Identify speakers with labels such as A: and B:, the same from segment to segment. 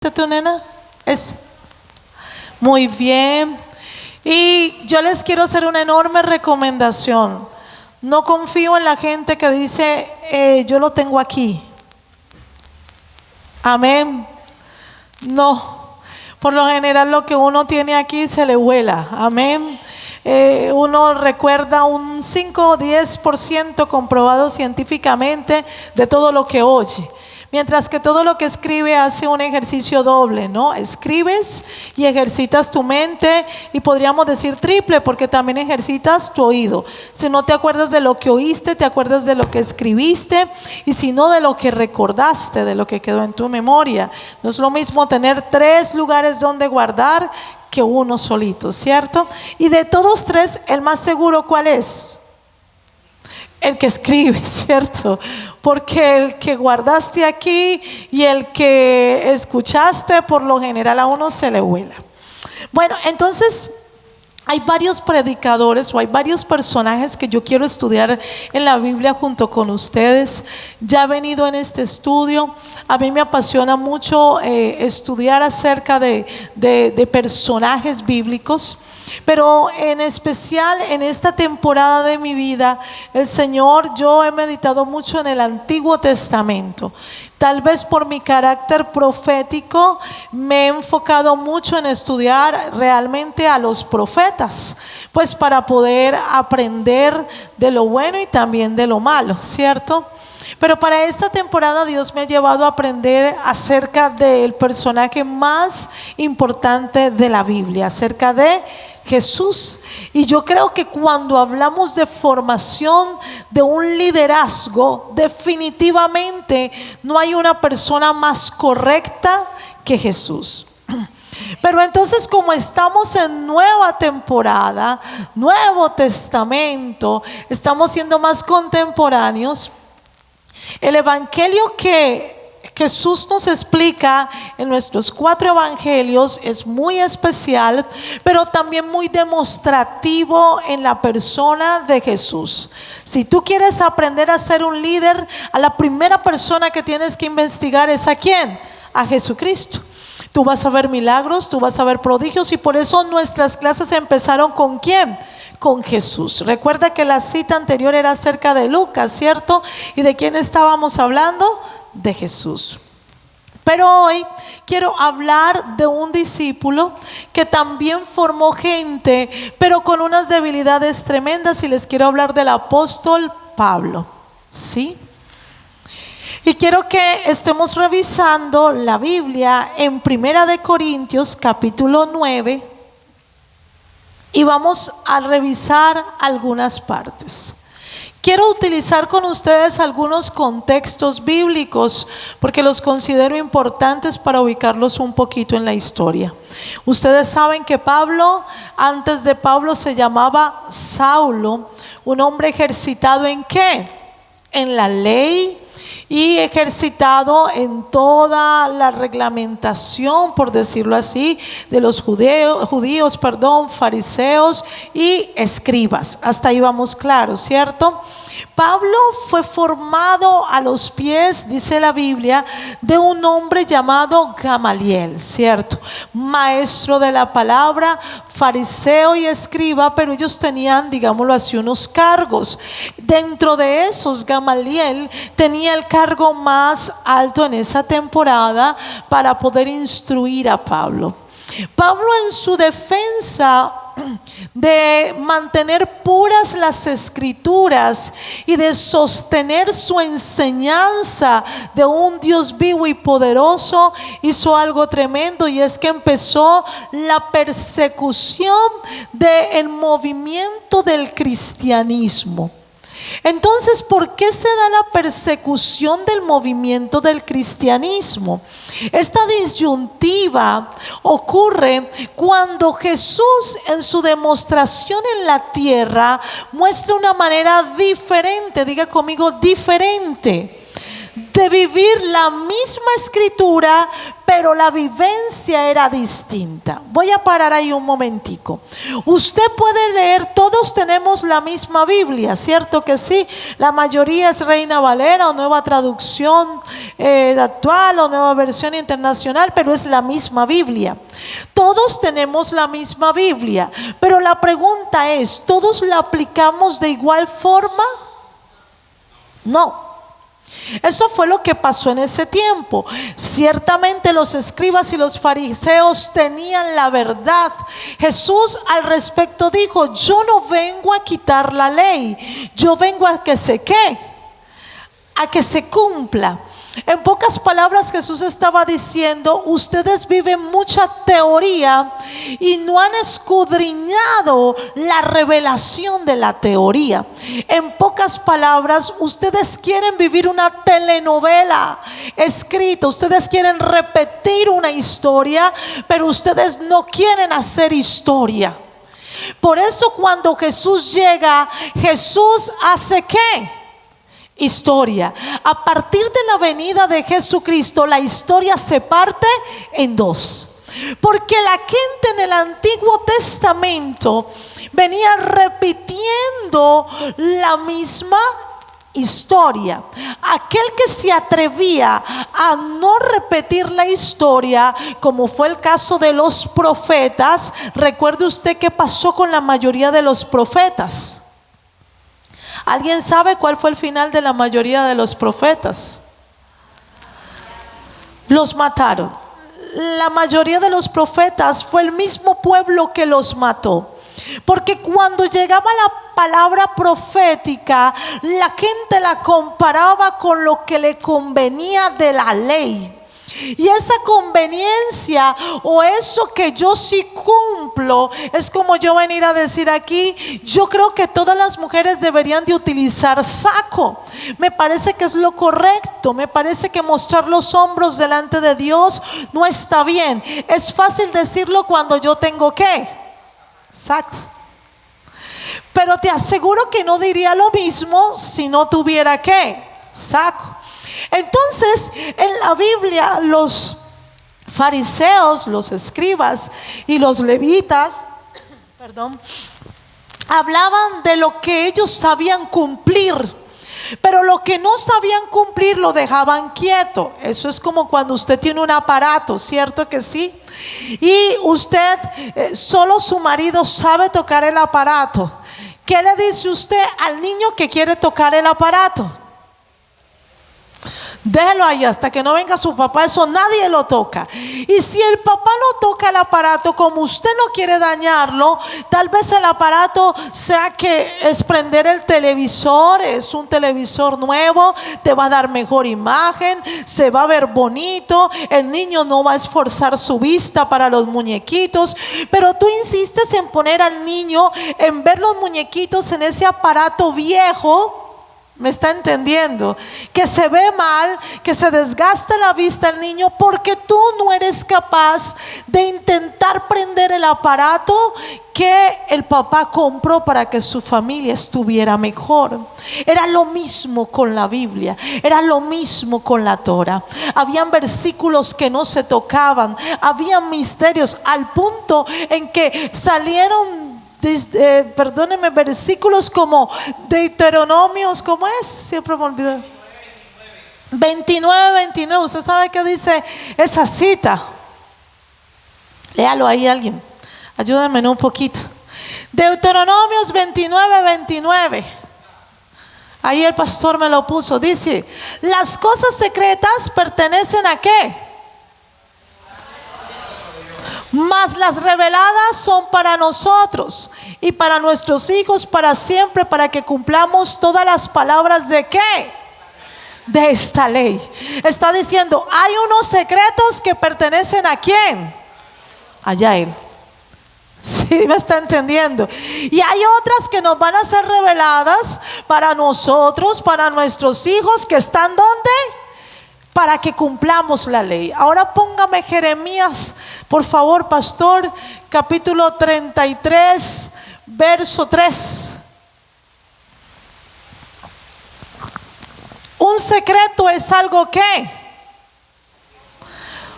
A: ¿Tu nena? Es muy bien. Y yo les quiero hacer una enorme recomendación. No confío en la gente que dice, yo lo tengo aquí. Amén. No. Por lo general lo que uno tiene aquí se le vuela. Amén. Uno recuerda un 5 o 10% comprobado científicamente de todo lo que oye. Mientras que todo lo que escribe hace un ejercicio doble, ¿no? Escribes y ejercitas tu mente, y podríamos decir triple, porque también ejercitas tu oído. Si no te acuerdas de lo que oíste, te acuerdas de lo que escribiste, y si no, de lo que recordaste, de lo que quedó en tu memoria. No es lo mismo tener 3 lugares donde guardar que uno solito, ¿cierto? Y de todos 3, el más seguro, ¿cuál es? El que escribe, ¿cierto? Porque el que guardaste aquí y el que escuchaste, por lo general a uno se le vuela. Bueno, entonces hay varios predicadores o hay varios personajes que yo quiero estudiar en la Biblia junto con ustedes. Ya he venido en este estudio. A mí me apasiona mucho estudiar acerca de personajes bíblicos. Pero en especial en esta temporada de mi vida, yo he meditado mucho en el Antiguo Testamento. Tal vez por mi carácter profético me he enfocado mucho en estudiar realmente a los profetas, pues para poder aprender de lo bueno y también de lo malo, ¿cierto? Pero para esta temporada Dios me ha llevado a aprender acerca del personaje más importante de la Biblia, acerca de Jesús. Y yo creo que cuando hablamos de formación de un liderazgo, definitivamente no hay una persona más correcta que Jesús. Pero entonces, como estamos en nueva temporada, Nuevo Testamento, estamos siendo más contemporáneos. El evangelio que Jesús nos explica en nuestros 4 evangelios es muy especial, pero también muy demostrativo en la persona de Jesús. Si tú quieres aprender a ser un líder, a la primera persona que tienes que investigar es ¿a quién? A Jesucristo. Tú vas a ver milagros, tú vas a ver prodigios, y por eso nuestras clases empezaron ¿con quién? Con Jesús. Recuerda que la cita anterior era acerca de Lucas, ¿cierto? ¿Y de quién estábamos hablando? De Jesús. Pero hoy quiero hablar de un discípulo que también formó gente, pero con unas debilidades tremendas, y les quiero hablar del apóstol Pablo, ¿sí? Y quiero que estemos revisando la Biblia en 1 Corintios capítulo 9, y vamos a revisar algunas partes. Quiero utilizar con ustedes algunos contextos bíblicos porque los considero importantes para ubicarlos un poquito en la historia. Ustedes saben que Pablo, antes de Pablo, se llamaba Saulo, un hombre ejercitado ¿en qué? En la ley, y ejercitado en toda la reglamentación, por decirlo así, de los judíos, fariseos y escribas. Hasta ahí vamos claros, ¿cierto? Pablo fue formado a los pies, dice la Biblia, de un hombre llamado Gamaliel, ¿cierto? Maestro de la palabra, fariseo y escriba, pero ellos tenían, digámoslo así, unos cargos. Dentro de esos, Gamaliel tenía el cargo más alto en esa temporada para poder instruir a Pablo. Pablo, en su defensa de mantener puras las escrituras y de sostener su enseñanza de un Dios vivo y poderoso, hizo algo tremendo, y es que empezó la persecución del movimiento del cristianismo. Entonces, ¿por qué se da la persecución del movimiento del cristianismo? Esta disyuntiva ocurre cuando Jesús, en su demostración en la tierra, muestra una manera diferente, diga conmigo, diferente, de vivir la misma escritura, pero la vivencia era distinta. Voy a parar ahí un momentico. Usted puede leer, todos tenemos la misma Biblia, ¿cierto que sí? La mayoría es Reina Valera o Nueva Traducción Actual o Nueva Versión Internacional, pero es la misma Biblia. Todos tenemos la misma Biblia, pero la pregunta es, ¿todos la aplicamos de igual forma? No. Eso fue lo que pasó en ese tiempo. Ciertamente los escribas y los fariseos tenían la verdad. Jesús al respecto dijo: yo no vengo a quitar la ley, yo vengo a que se ¿qué? A que se cumpla. En pocas palabras, Jesús estaba diciendo: ustedes viven mucha teoría y no han escudriñado la revelación de la teoría. En pocas palabras, ustedes quieren vivir una telenovela escrita, ustedes quieren repetir una historia, pero ustedes no quieren hacer historia. Por eso cuando Jesús llega, Jesús hace ¿qué? Historia. A partir de la venida de Jesucristo, la historia se parte en dos. Porque la gente en el Antiguo Testamento venía repitiendo la misma historia. Aquel que se atrevía a no repetir la historia, como fue el caso de los profetas, recuerde usted qué pasó con la mayoría de los profetas. ¿Alguien sabe cuál fue el final de la mayoría de los profetas? Los mataron. La mayoría de los profetas fue el mismo pueblo que los mató. Porque cuando llegaba la palabra profética, la gente la comparaba con lo que le convenía de la ley. Y esa conveniencia o eso que yo sí cumplo, es como yo venir a decir aquí: yo creo que todas las mujeres deberían de utilizar saco. Me parece que es lo correcto. Me parece que mostrar los hombros delante de Dios no está bien. Es fácil decirlo cuando yo tengo ¿qué? Saco. Pero te aseguro que no diría lo mismo si no tuviera ¿qué? Saco. Entonces, en la Biblia, los fariseos, los escribas y los levitas, hablaban de lo que ellos sabían cumplir, pero lo que no sabían cumplir lo dejaban quieto. Eso es como cuando usted tiene un aparato, ¿cierto que sí? Y usted, solo su marido sabe tocar el aparato. ¿Qué le dice usted al niño que quiere tocar el aparato? Déjelo ahí hasta que no venga su papá, eso nadie lo toca. Y si el papá no toca el aparato, como usted no quiere dañarlo, tal vez el aparato sea que es prender el televisor, es un televisor nuevo, te va a dar mejor imagen, se va a ver bonito, el niño no va a esforzar su vista para los muñequitos, pero tú insistes en poner al niño en ver los muñequitos en ese aparato viejo. ¿Me está entendiendo? Que se ve mal, que se desgasta la vista el niño porque tú no eres capaz de intentar prender el aparato que el papá compró para que su familia estuviera mejor. Era lo mismo con la Biblia, era lo mismo con la Torah. Habían versículos que no se tocaban, habían misterios al punto en que salieron perdónenme, versículos como Deuteronomios, ¿cómo es? Siempre me olvido. 29. ¿Usted sabe qué dice esa cita? Léalo ahí alguien. Ayúdenme un poquito. Deuteronomios 29. Ahí el pastor me lo puso. Dice: las cosas secretas pertenecen ¿a qué? Mas las reveladas son para nosotros y para nuestros hijos para siempre, para que cumplamos todas las palabras ¿de qué? De esta ley. Está diciendo: hay unos secretos que pertenecen ¿a quién? Allá él. ¿Sí me está entendiendo? Y hay otras que nos van a ser reveladas para nosotros, para nuestros hijos, que están ¿dónde? Para que cumplamos la ley. Ahora póngame Jeremías, por favor, pastor, capítulo 33, verso 3. Un Un secreto es algo que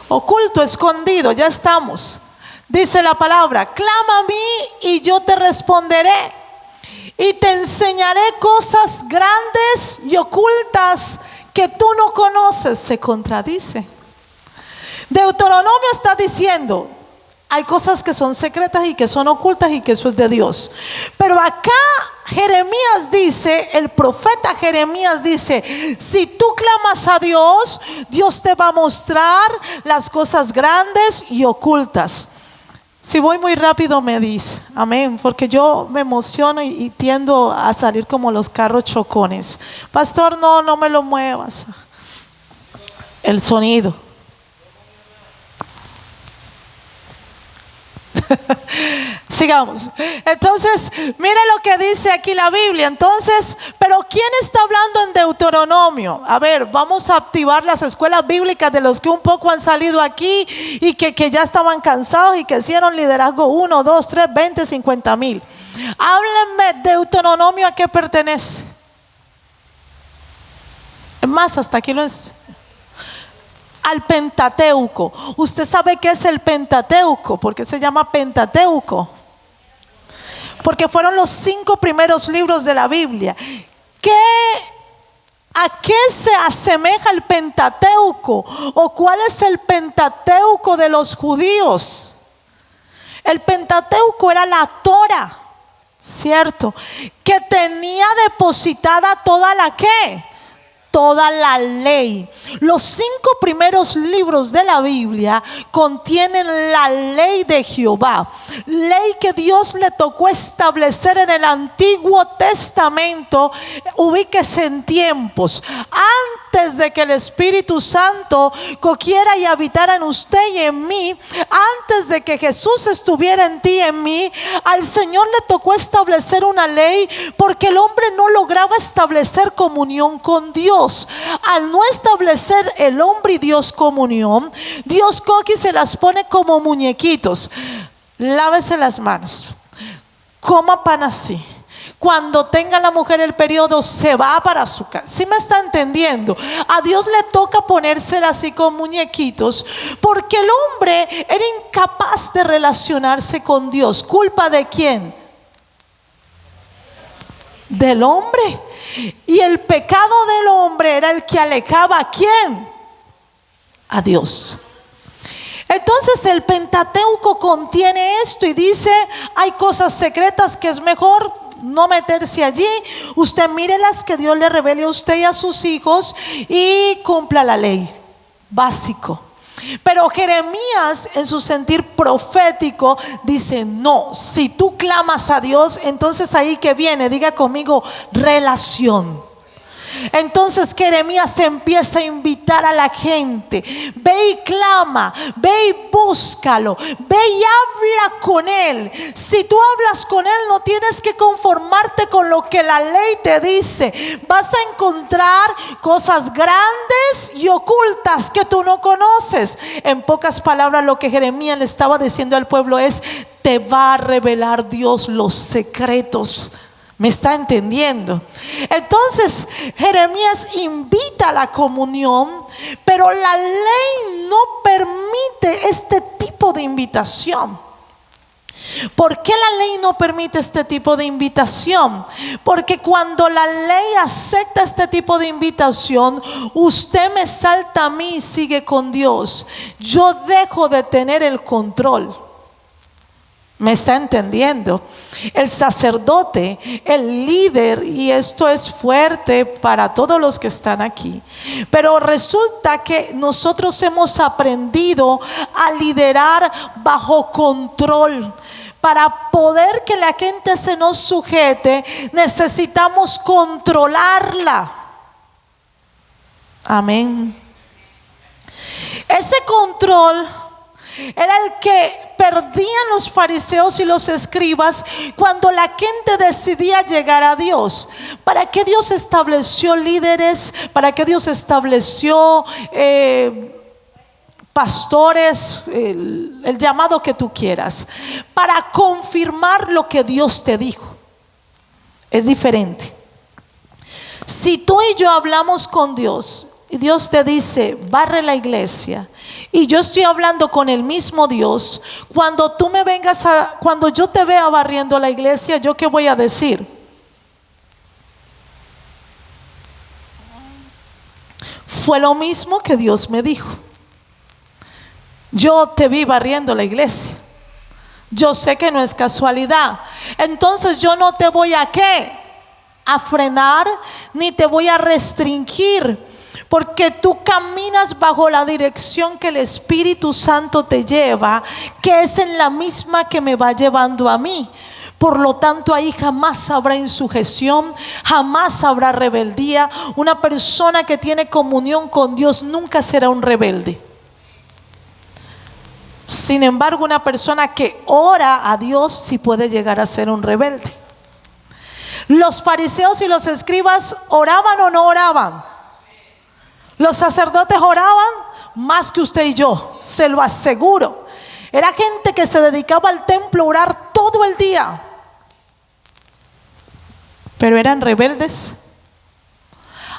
A: oculto, escondido. Ya estamos. Dice la palabra: clama a mí y yo te responderé y te enseñaré cosas grandes y ocultas que tú no conoces. Se contradice. Deuteronomio está diciendo: hay cosas que son secretas y que son ocultas y que eso es de Dios. Pero acá Jeremías dice, el profeta Jeremías dice: si tú clamas a Dios, Dios te va a mostrar las cosas grandes y ocultas. Si voy muy rápido me dice, amén, porque yo me emociono y tiendo a salir como los carros chocones. Pastor, no me lo muevas. El sonido. Sigamos. Entonces, mire lo que dice aquí la Biblia. Entonces, pero ¿quién está hablando en Deuteronomio? A ver, vamos a activar las escuelas bíblicas de los que un poco han salido aquí y que ya estaban cansados y que hicieron liderazgo 1, 2, 3, 20, 50 mil. Háblenme, Deuteronomio, ¿a qué pertenece? Es más, hasta aquí lo es. Al Pentateuco. ¿Usted sabe qué es el Pentateuco? ¿Por qué se llama Pentateuco? Porque fueron los 5 primeros libros de la Biblia. ¿A qué se asemeja el Pentateuco? ¿O cuál es el Pentateuco de los judíos? El Pentateuco era la Torah, ¿cierto? Que tenía depositada toda la ¿qué? Toda la ley. Los 5 primeros libros de la Biblia contienen la ley de Jehová, ley que Dios le tocó establecer en el Antiguo Testamento. Ubíquese en tiempos antes de que el Espíritu Santo cogiera y habitara en usted y en mí, antes de que Jesús estuviera en ti y en mí. Al Señor le tocó establecer una ley porque el hombre no lograba establecer comunión con Dios. Al no establecer el hombre y Dios comunión, Dios coge y se las pone como muñequitos. Lávese las manos, coma pan así. Cuando tenga la mujer el periodo, se va para su casa. ¿Sí me está entendiendo? A Dios le toca ponérsela así con muñequitos porque el hombre era incapaz de relacionarse con Dios. ¿Culpa de quién? Del hombre. Y el pecado del hombre era el que alejaba ¿a quién? A Dios. Entonces el Pentateuco contiene esto y dice: hay cosas secretas que es mejor no meterse allí. Usted mire las que Dios le revele a usted y a sus hijos y cumpla la ley. Básico. Pero Jeremías, en su sentir profético, dice: no, si tú clamas a Dios, entonces ahí que viene, diga conmigo, relación. Entonces Jeremías empieza a invitar a la gente: ve y clama, ve y búscalo, ve y habla con él. Si tú hablas con él, no tienes que conformarte con lo que la ley te dice. Vas a encontrar cosas grandes y ocultas que tú no conoces. En pocas palabras, lo que Jeremías le estaba diciendo al pueblo es: te va a revelar Dios los secretos. ¿Me está entendiendo? Entonces Jeremías invita a la comunión, pero la ley no permite este tipo de invitación. ¿Por qué la ley no permite este tipo de invitación? Porque cuando la ley acepta este tipo de invitación, usted me salta a mí y sigue con Dios. Yo dejo de tener el control. ¿Me está entendiendo? El sacerdote, el líder, y esto es fuerte para todos los que están aquí, pero resulta que nosotros hemos aprendido a liderar bajo control. Para poder que la gente se nos sujete, necesitamos controlarla. Amén. Ese control era el que perdían los fariseos y los escribas cuando la gente decidía llegar a Dios. ¿Para qué Dios estableció líderes? ¿Para qué Dios estableció pastores? El llamado que tú quieras. Para confirmar lo que Dios te dijo. Es diferente. Si tú y yo hablamos con Dios y Dios te dice, barre la iglesia, y yo estoy hablando con el mismo Dios, cuando yo te vea barriendo la iglesia, ¿yo qué voy a decir? Fue lo mismo que Dios me dijo. Yo te vi barriendo la iglesia. Yo sé que no es casualidad. Entonces yo no te voy a ¿qué? A frenar, ni te voy a restringir, porque tú caminas bajo la dirección que el Espíritu Santo te lleva, que es en la misma que me va llevando a mí. Por lo tanto, ahí jamás habrá insujeción, jamás habrá rebeldía. Una persona que tiene comunión con Dios nunca será un rebelde. Sin embargo, una persona que ora a Dios sí puede llegar a ser un rebelde. Los fariseos y los escribas, ¿oraban o no oraban? Los sacerdotes oraban más que usted y yo, se lo aseguro. Era gente que se dedicaba al templo a orar todo el día. Pero eran rebeldes.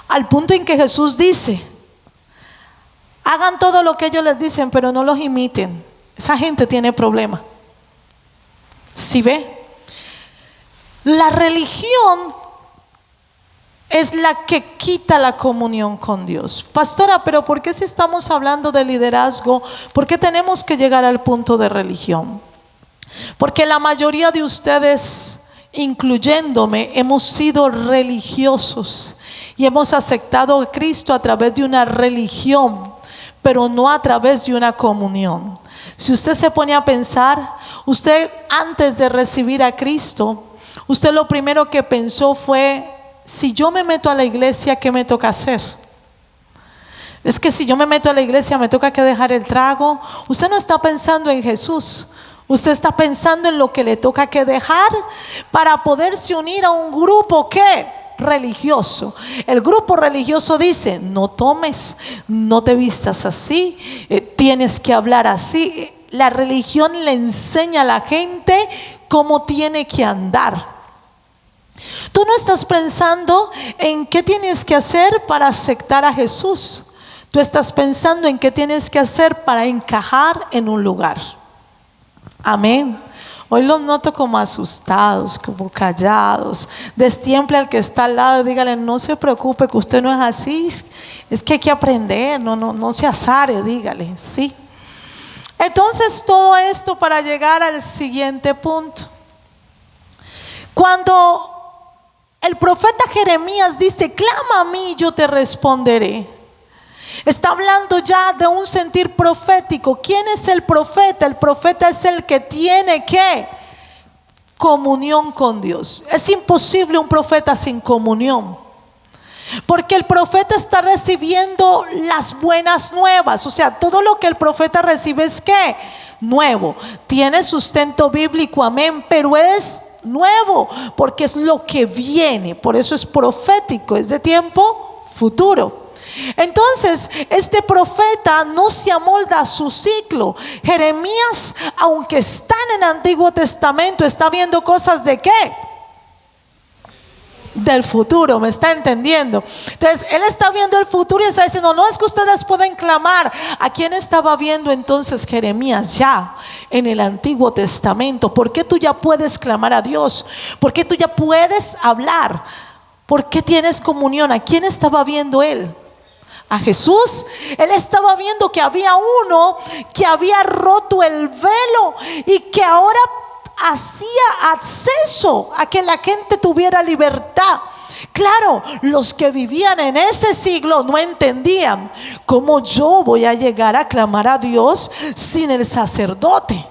A: Al punto en que Jesús dice, hagan todo lo que ellos les dicen, pero no los imiten. Esa gente tiene problema. ¿Sí ve? La religión es la que quita la comunión con Dios. Pastora, pero ¿por qué si estamos hablando de liderazgo, por qué tenemos que llegar al punto de religión? Porque la mayoría de ustedes, incluyéndome, hemos sido religiosos y hemos aceptado a Cristo a través de una religión, pero no a través de una comunión. Si usted se pone a pensar, usted antes de recibir a Cristo, usted lo primero que pensó fue, si yo me meto a la iglesia, ¿qué me toca hacer? Es que si yo me meto a la iglesia, me toca que dejar el trago. Usted no está pensando en Jesús. Usted está pensando en lo que le toca que dejar para poderse unir a un grupo ¿qué? Religioso. El grupo religioso dice, no tomes, no te vistas así, tienes que hablar así. La religión le enseña a la gente cómo tiene que andar. Tú no estás pensando en qué tienes que hacer para aceptar a Jesús. Tú estás pensando en qué tienes que hacer para encajar en un lugar. Amén. Hoy los noto como asustados, como callados. Destiemple al que está al lado y dígale, no se preocupe que usted no es así. Es que hay que aprender, no se azare, dígale, sí. Entonces todo esto para llegar al siguiente punto. Cuando el profeta Jeremías dice, clama a mí y yo te responderé. Está hablando ya de un sentir profético. ¿Quién es el profeta? El profeta es el que tiene ¿qué? Comunión con Dios. Es imposible un profeta sin comunión, porque el profeta está recibiendo las buenas nuevas. O sea, todo lo que el profeta recibe es ¿qué? Nuevo. Tiene sustento bíblico, amén, pero es nuevo, porque es lo que viene. Por eso es profético, es de tiempo futuro. Entonces este profeta no se amolda a su ciclo. Jeremías, aunque está en el Antiguo Testamento, está viendo cosas de ¿qué? Del futuro, ¿me está entendiendo? Entonces él está viendo el futuro y está diciendo, no es que ustedes pueden clamar. ¿A quién estaba viendo entonces Jeremías? Ya en el Antiguo Testamento. ¿Por qué tú ya puedes clamar a Dios? ¿Por qué tú ya puedes hablar? ¿Por qué tienes comunión? ¿A quién estaba viendo él? A Jesús. Él estaba viendo que había uno que había roto el velo y que ahora hacía acceso a que la gente tuviera libertad. Claro, los que vivían en ese siglo no entendían cómo yo voy a llegar a clamar a Dios sin el sacerdote.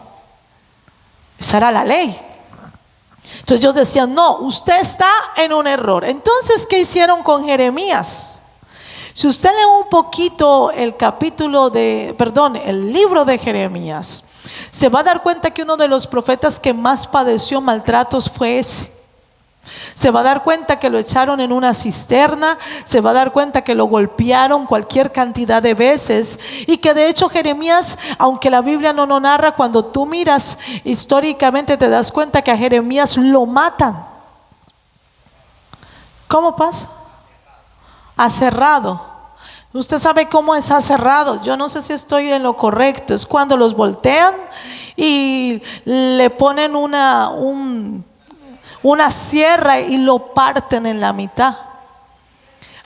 A: Esa era la ley. Entonces ellos decían, no, usted está en un error. Entonces, ¿qué hicieron con Jeremías? Si usted lee un poquito el libro de Jeremías, se va a dar cuenta que uno de los profetas que más padeció maltratos fue ese. Se va a dar cuenta que lo echaron en una cisterna, se va a dar cuenta que lo golpearon cualquier cantidad de veces, y que de hecho Jeremías, aunque la Biblia no lo narra, cuando tú miras históricamente te das cuenta que a Jeremías lo matan. ¿Cómo pasa? aserrado. Usted sabe cómo es aserrado. Yo no sé si estoy en lo correcto. Es cuando los voltean y le ponen una sierra y lo parten en la mitad.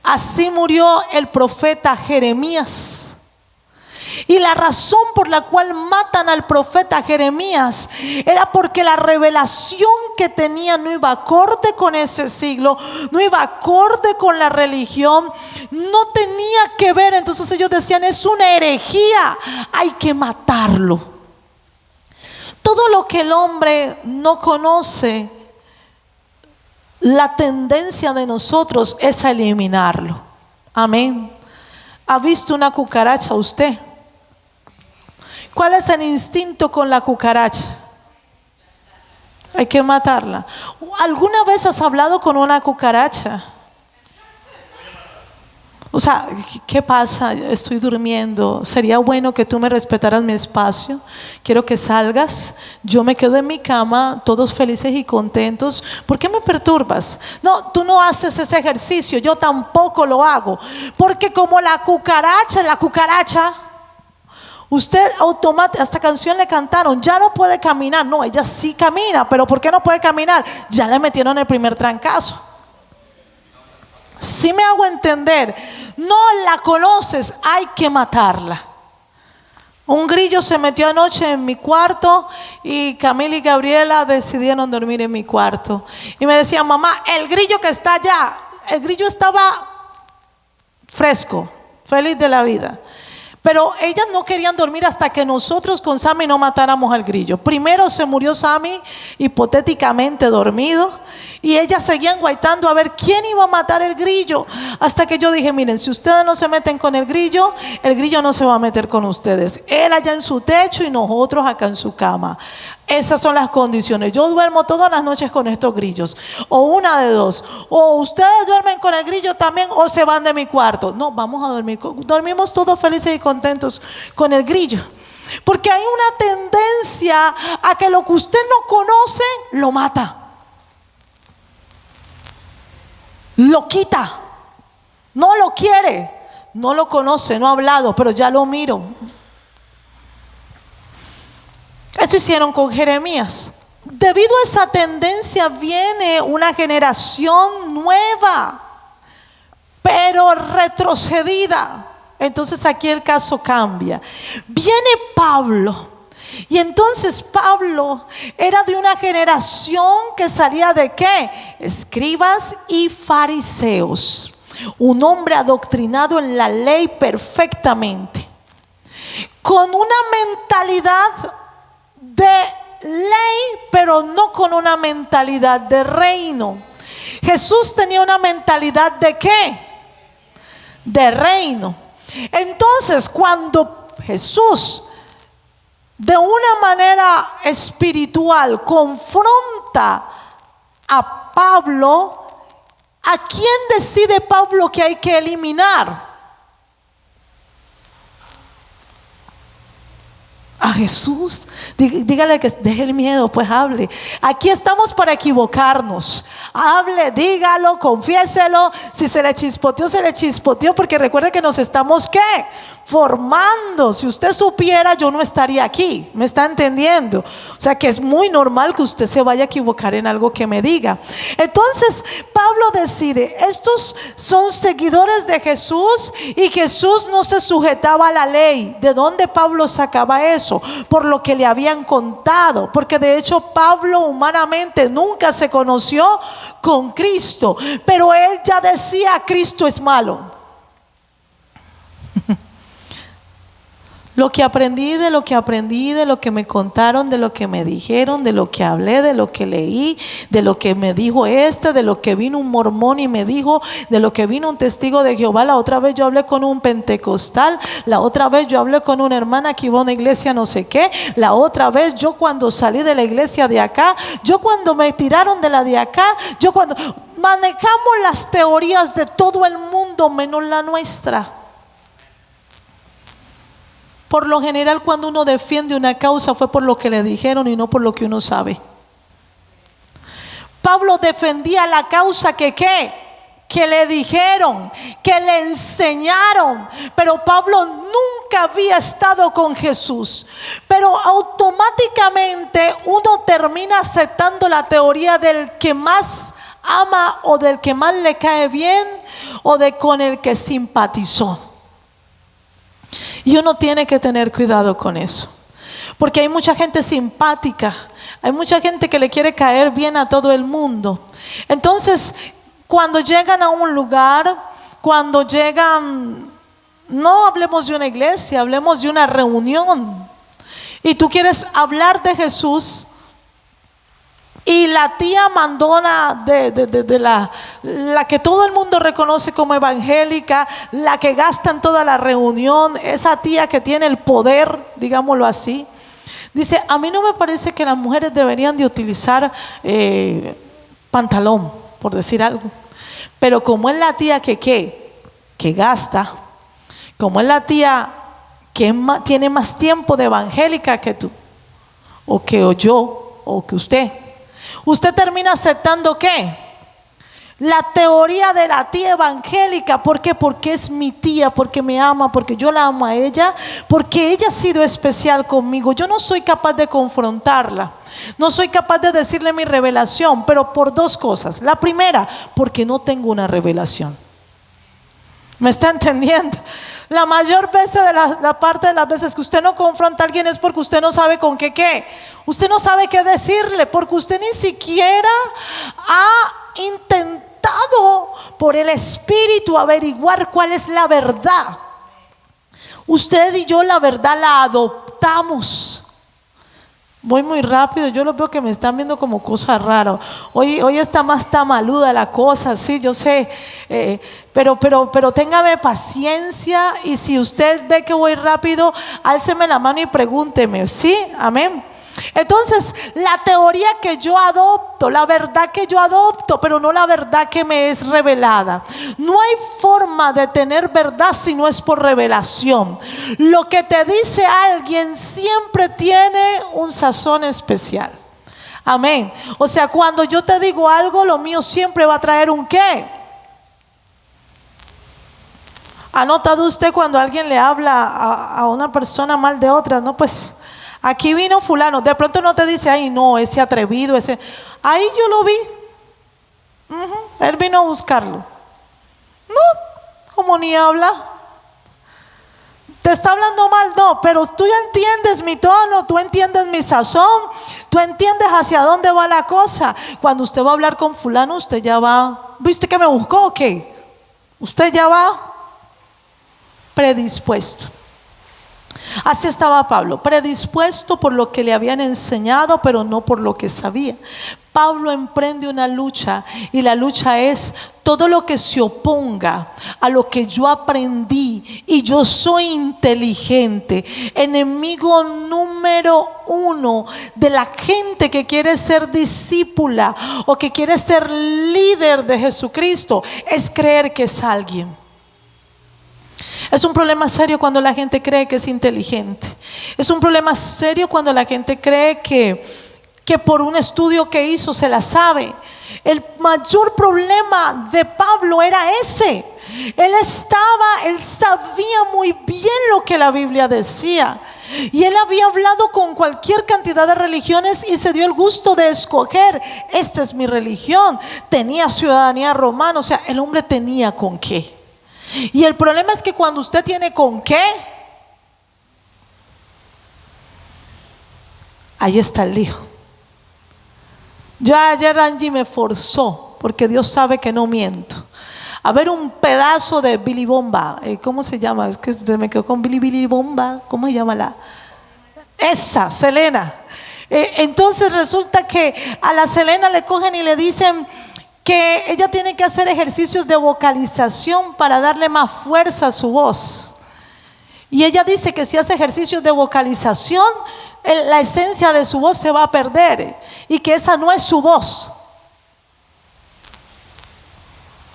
A: Así murió el profeta Jeremías. Y la razón por la cual matan al profeta Jeremías era porque la revelación que tenía no iba acorde con ese siglo, no iba acorde con la religión, no tenía que ver. Entonces ellos decían: es una herejía, hay que matarlo. Todo lo que el hombre no conoce, la tendencia de nosotros es a eliminarlo. Amén. ¿Ha visto una cucaracha usted? ¿Cuál es el instinto con la cucaracha? Hay que matarla. ¿Alguna vez has hablado con una cucaracha? O sea, ¿qué pasa? Estoy durmiendo. Sería bueno que tú me respetaras mi espacio. Quiero que salgas. Yo me quedo en mi cama, todos felices y contentos. ¿Por qué me perturbas? No, tú no haces ese ejercicio. Yo tampoco lo hago. Porque como la cucaracha, usted automáticamente, esta canción le cantaron, ya no puede caminar. No, ella sí camina, pero ¿por qué no puede caminar? Ya le metieron el primer trancazo. Si me hago entender, no la conoces, hay que matarla. Un grillo se metió anoche en mi cuarto y Camila y Gabriela decidieron dormir en mi cuarto. Y me decían: mamá, el grillo que está allá. El grillo estaba fresco, feliz de la vida. Pero ellas no querían dormir hasta que nosotros con Sammy no matáramos al grillo. Primero se murió Sammy, hipotéticamente dormido, y ellas seguían guaitando a ver quién iba a matar el grillo. Hasta que yo dije: miren, si ustedes no se meten con el grillo no se va a meter con ustedes. Él allá en su techo y nosotros acá en su cama. Esas son las condiciones. Yo duermo todas las noches con estos grillos. O una de dos: o ustedes duermen con el grillo también, o se van de mi cuarto. No, vamos a dormir. Dormimos todos felices y contentos con el grillo. Porque hay una tendencia a que lo que usted no conoce, lo mata. Lo quita. No lo quiere. No lo conoce, no ha hablado, pero ya lo miro. Eso hicieron con Jeremías. Debido a esa tendencia viene una generación nueva, pero retrocedida. Entonces aquí el caso cambia. Viene Pablo. Y entonces Pablo era de una generación que salía de ¿qué? Escribas y fariseos. Un hombre adoctrinado en la ley perfectamente, con una mentalidad de ley, pero no con una mentalidad de reino. Jesús tenía una mentalidad de ¿qué? De reino. Entonces, cuando Jesús de una manera espiritual confronta a Pablo, ¿a quién decide Pablo que hay que eliminar? A Jesús. Dígale que deje el miedo, pues hable. Aquí estamos para equivocarnos. Hable, dígalo, confiéselo. Si se le chispoteó, se le chispoteó, porque recuerde que nos estamos ¿qué? Formando. Si usted supiera, yo no estaría aquí. ¿Me está entendiendo? O sea que es muy normal que usted se vaya a equivocar en algo que me diga. Entonces Pablo decide: estos son seguidores de Jesús, y Jesús no se sujetaba a la ley. ¿De dónde Pablo sacaba eso? Por lo que le habían contado, porque de hecho Pablo humanamente nunca se conoció con Cristo, pero él ya decía: Cristo es malo. Lo que aprendí, de lo que me contaron, de lo que me dijeron, de lo que hablé, de lo que leí, de lo que me dijo de lo que vino un mormón y me dijo, de lo que vino un testigo de Jehová. La otra vez yo hablé con un pentecostal, la otra vez yo hablé con una hermana que iba a una iglesia no sé qué, la otra vez yo cuando salí de la iglesia de acá, yo cuando me tiraron de la de acá, yo cuando manejamos las teorías de todo el mundo menos la nuestra. Por lo general, cuando uno defiende una causa fue por lo que le dijeron y no por lo que uno sabe. Pablo defendía la causa que ¿qué? que le dijeron, que le enseñaron, pero Pablo nunca había estado con Jesús. Pero automáticamente uno termina aceptando la teoría del que más ama o del que más le cae bien o de con el que simpatizó. Y uno tiene que tener cuidado con eso, porque hay mucha gente simpática, hay mucha gente que le quiere caer bien a todo el mundo. Entonces, cuando llegan a un lugar, cuando llegan, no hablemos de una iglesia, hablemos de una reunión, y tú quieres hablar de Jesús, y la tía mandona de la que todo el mundo reconoce como evangélica, la que gasta en toda la reunión, esa tía que tiene el poder, digámoslo así, dice: a mí no me parece que las mujeres deberían de utilizar pantalón, por decir algo. Pero como es la tía que gasta, como es la tía que tiene más tiempo de evangélica que tú, o que yo, o que usted termina aceptando ¿qué? La teoría de la tía evangélica. ¿Por qué? Porque es mi tía, porque me ama, porque yo la amo a ella, porque ella ha sido especial conmigo. Yo no soy capaz de confrontarla, no soy capaz de decirle mi revelación, pero por dos cosas. La primera, porque no tengo una revelación. ¿Me está entendiendo? La mayor veces de la parte de las veces que usted no confronta a alguien es porque usted no sabe con qué. Usted no sabe qué decirle, porque usted ni siquiera ha intentado por el Espíritu averiguar cuál es la verdad. Usted y yo la verdad la adoptamos. Voy muy rápido, yo los veo que me están viendo como cosa rara. Hoy está más tamaluda la cosa, sí, yo sé, pero téngame paciencia, y si usted ve que voy rápido, álceme la mano y pregúnteme, ¿sí? Amén. Entonces, la teoría que yo adopto, la verdad que yo adopto, pero no la verdad que me es revelada. No hay forma de tener verdad si no es por revelación. Lo que te dice alguien siempre tiene un sazón especial. Amén. O sea, cuando yo te digo algo, lo mío siempre va a traer un ¿qué? ¿Ha notado usted cuando alguien le habla a una persona mal de otra? No, pues aquí vino fulano, de pronto no te dice: ay no, ese atrevido, ese, ahí yo lo vi, él vino a buscarlo. No, como ni habla. ¿Te está hablando mal? No, pero tú ya entiendes mi tono, tú entiendes mi sazón, tú entiendes hacia dónde va la cosa. Cuando usted va a hablar con fulano, usted ya va, ¿viste que me buscó o qué? Usted ya va predispuesto. Así estaba Pablo, predispuesto por lo que le habían enseñado, pero no por lo que sabía. Pablo emprende una lucha, y la lucha es todo lo que se oponga a lo que yo aprendí y yo soy inteligente. Enemigo número uno de la gente que quiere ser discípula o que quiere ser líder de Jesucristo es creer que es alguien. Es un problema serio cuando la gente cree que es inteligente. Es un problema serio cuando la gente cree que por un estudio que hizo se la sabe. El mayor problema de Pablo era ese. Él sabía muy bien lo que la Biblia decía. Y él había hablado con cualquier cantidad de religiones y se dio el gusto de escoger: esta es mi religión. Tenía ciudadanía romana, o sea, el hombre tenía con qué. Y el problema es que cuando usted tiene con qué, ahí está el lío. Yo ayer Angie me forzó, porque Dios sabe que no miento, a ver un pedazo de Billy Bomba. ¿Cómo se llama? Es que me quedo con Billy Bomba. ¿Cómo se llama esa? Selena. Entonces resulta que a la Selena le cogen y le dicen que ella tiene que hacer ejercicios de vocalización para darle más fuerza a su voz. Y ella dice que si hace ejercicios de vocalización, la esencia de su voz se va a perder, y que esa no es su voz.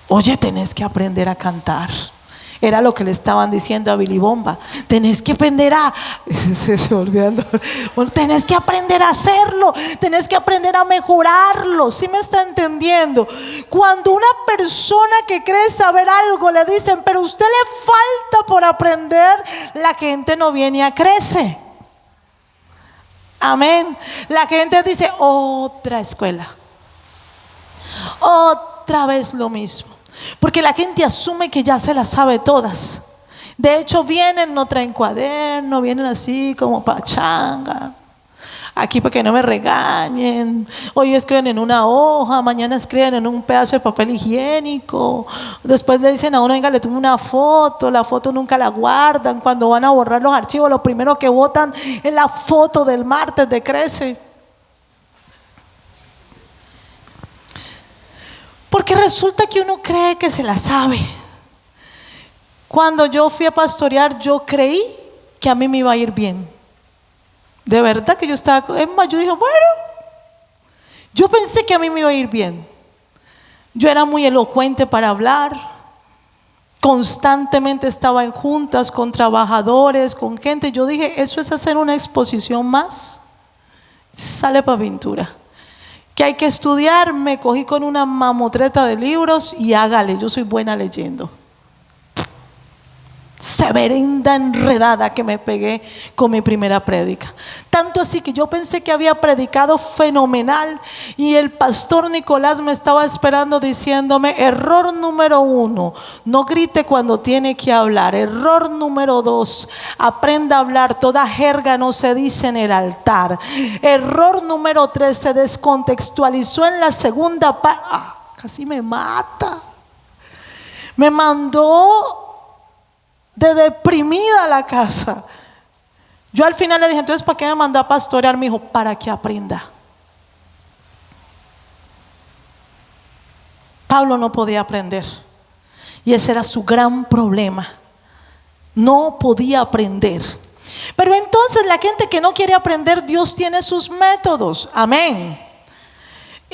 A: Oye, tenés que aprender a cantar. Era lo que le estaban diciendo a Billy Bomba. Tenés que aprender a... se olvidó el nombre. Bueno, tenés que aprender a hacerlo. Tenés que aprender a mejorarlo. ¿Sí me está entendiendo? Cuando una persona que cree saber algo le dicen, pero a usted le falta por aprender, la gente no viene a crecer. Amén. La gente dice, otra escuela. Otra vez lo mismo. Porque la gente asume que ya se las sabe todas. De hecho vienen, no traen cuaderno, vienen así como pachanga. Aquí para que no me regañen. Hoy escriben en una hoja, mañana escriben en un pedazo de papel higiénico. Después le dicen a uno, venga, le tomo una foto. La foto nunca la guardan. Cuando van a borrar los archivos, lo primero que botan es la foto del martes de Crece. Porque resulta que uno cree que se la sabe. Cuando yo fui a pastorear, yo creí que a mí me iba a ir bien. De verdad que yo estaba... Es más, yo dije, bueno, yo pensé que a mí me iba a ir bien. Yo era muy elocuente para hablar. Constantemente estaba en juntas con trabajadores, con gente. Yo dije, eso es hacer una exposición más. Sale para pintura. Que hay que estudiar, me cogí con una mamotreta de libros y hágale, yo soy buena leyendo. Severenda enredada que me pegué con mi primera prédica. Tanto así que yo pensé que había predicado fenomenal y el pastor Nicolás me estaba esperando diciéndome, error número 1, no grite cuando tiene que hablar. Error número 2, aprenda a hablar, toda jerga no se dice en el altar. Error número 3, se descontextualizó en la segunda parte. Casi me mata. Me mandó de deprimida a la casa. Yo al final le dije, entonces ¿para qué me mandó a pastorear? Me dijo, para que aprenda. Pablo no podía aprender y ese era su gran problema. No podía aprender. Pero entonces la gente que no quiere aprender, Dios tiene sus métodos. Amén.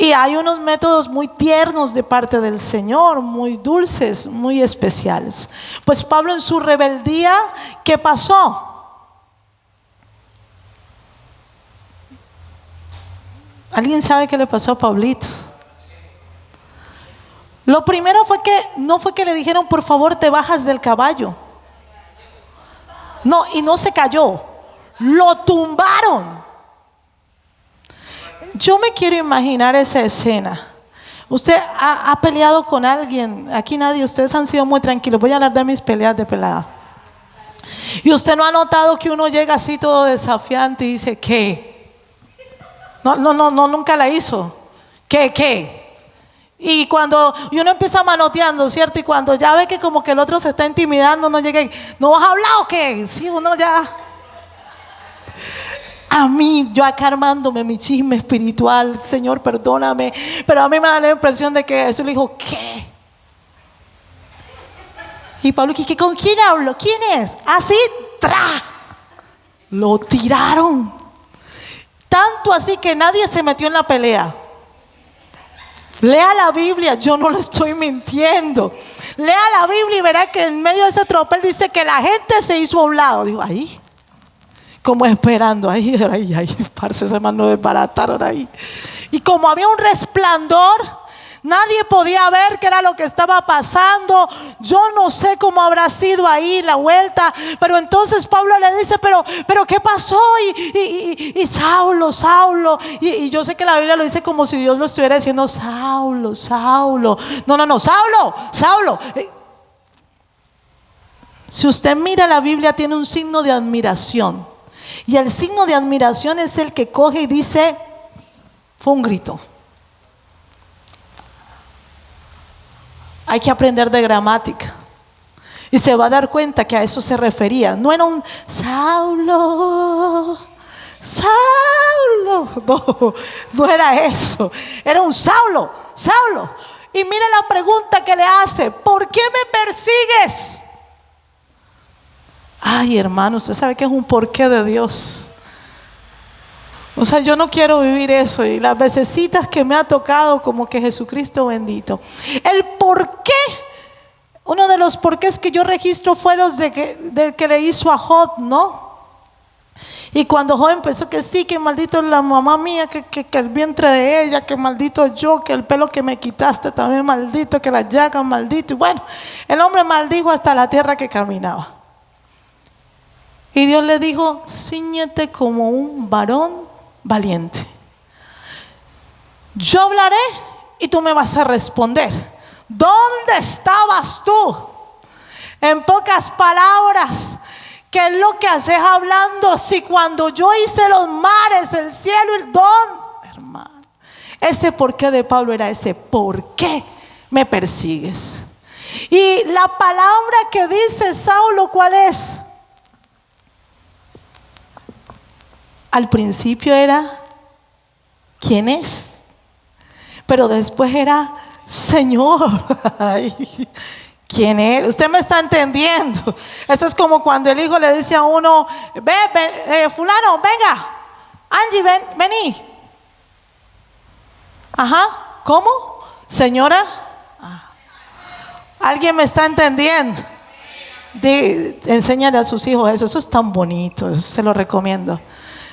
A: Y hay unos métodos muy tiernos de parte del Señor, muy dulces, muy especiales. Pues Pablo en su rebeldía, ¿qué pasó? ¿Alguien sabe qué le pasó a Pablito? Lo primero fue que no fue que le dijeron, por favor te bajas del caballo. No, y no se cayó, lo tumbaron. Yo me quiero imaginar esa escena. Usted ha peleado con alguien. Aquí nadie, ustedes han sido muy tranquilos. Voy a hablar de mis peleas de pelada. Y usted no ha notado que uno llega así todo desafiante y dice, ¿qué? No, nunca la hizo. ¿Qué? Y cuando uno empieza manoteando, ¿cierto? Y cuando ya ve que como que el otro se está intimidando, no llega y, ¿no vas a hablar o qué? Sí, uno ya... A mí, yo acá armándome mi chisme espiritual, Señor, perdóname. Pero a mí me da la impresión de que Jesús le dijo, ¿qué? Y Pablo, ¿con quién hablo? ¿Quién es? Así, ¡tra! Lo tiraron. Tanto así que nadie se metió en la pelea. Lea la Biblia, yo no le estoy mintiendo. Lea la Biblia y verá que en medio de ese tropel dice que la gente se hizo a un lado. Digo, ahí. Como esperando, ahí, parce, ese man lo desbarataron ahí. Y como había un resplandor, nadie podía ver qué era lo que estaba pasando. Yo no sé cómo habrá sido ahí la vuelta, pero entonces Pablo le dice, pero ¿qué pasó? Y Saulo, y yo sé que la Biblia lo dice como si Dios lo estuviera diciendo, Saulo. No, Saulo. Si usted mira la Biblia, tiene un signo de admiración. Y el signo de admiración es el que coge y dice, fue un grito. Hay que aprender de gramática. Y se va a dar cuenta que a eso se refería. No era un Saulo. No era eso. Era un Saulo. Y mira la pregunta que le hace: ¿por qué me persigues? Ay, hermano, usted sabe que es un porqué de Dios. O sea, yo no quiero vivir eso. Y las vecesitas que me ha tocado, como que Jesucristo bendito. El por qué uno de los porqués que yo registro fue del que le hizo a Job, ¿no? Y cuando Job empezó que sí, que maldito la mamá mía, que el vientre de ella, que maldito yo, que el pelo que me quitaste también maldito, que la llaga maldito. Y bueno, el hombre maldijo hasta la tierra que caminaba. Y Dios le dijo: cíñete como un varón valiente. Yo hablaré y tú me vas a responder. ¿Dónde estabas tú? En pocas palabras, ¿qué es lo que haces hablando si cuando yo hice los mares, el cielo y el don? Hermano, ese porqué de Pablo era ese: ¿por qué me persigues? Y la palabra que dice Saulo, ¿cuál es? Al principio era ¿quién es? Pero después era Señor. Ay, ¿quién es? Usted me está entendiendo. Eso es como cuando el hijo le dice a uno: fulano, venga, Angie, vení. Ajá, ¿cómo? Señora. ¿Alguien me está entendiendo? Enséñale a sus hijos eso es tan bonito, se lo recomiendo.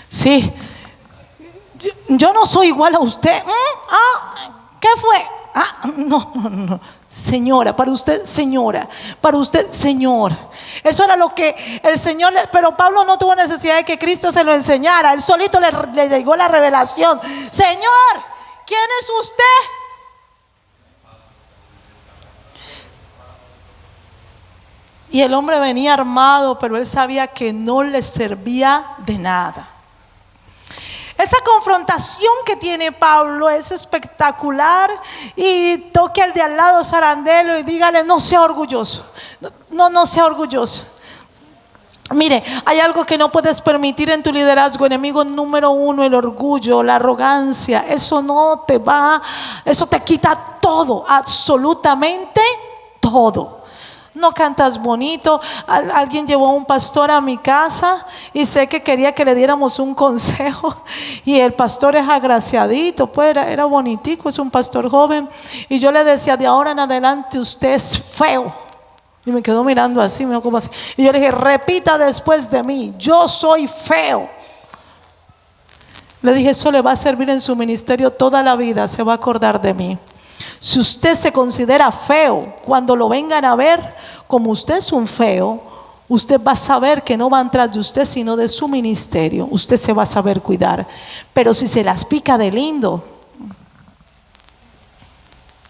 A: Sí, yo no soy igual a usted. ¿Qué fue? No. Señora, para usted, señora. Para usted, Señor. Eso era lo que el Señor pero Pablo no tuvo necesidad de que Cristo se lo enseñara. Él solito le llegó la revelación. Señor, ¿quién es usted? Y el hombre venía armado, pero él sabía que no le servía de nada. Esa confrontación que tiene Pablo es espectacular. Y toque al de al lado zarandelo y dígale: no sea orgulloso. No sea orgulloso. Mire, hay algo que no puedes permitir en tu liderazgo. Enemigo número uno: el orgullo, la arrogancia. Eso te quita todo, absolutamente todo. No cantas bonito. Alguien llevó a un pastor a mi casa y sé que quería que le diéramos un consejo, y el pastor es agraciadito, pues era bonitico, es un pastor joven, y yo le decía: de ahora en adelante usted es feo. Y me quedó mirando así, me quedó como así, y yo le dije: repita después de mí: yo soy feo. Le dije: eso le va a servir en su ministerio toda la vida, se va a acordar de mí. Si usted se considera feo, cuando lo vengan a ver, como usted es un feo, usted va a saber que no van tras de usted, sino de su ministerio. Usted se va a saber cuidar. Pero si se las pica de lindo,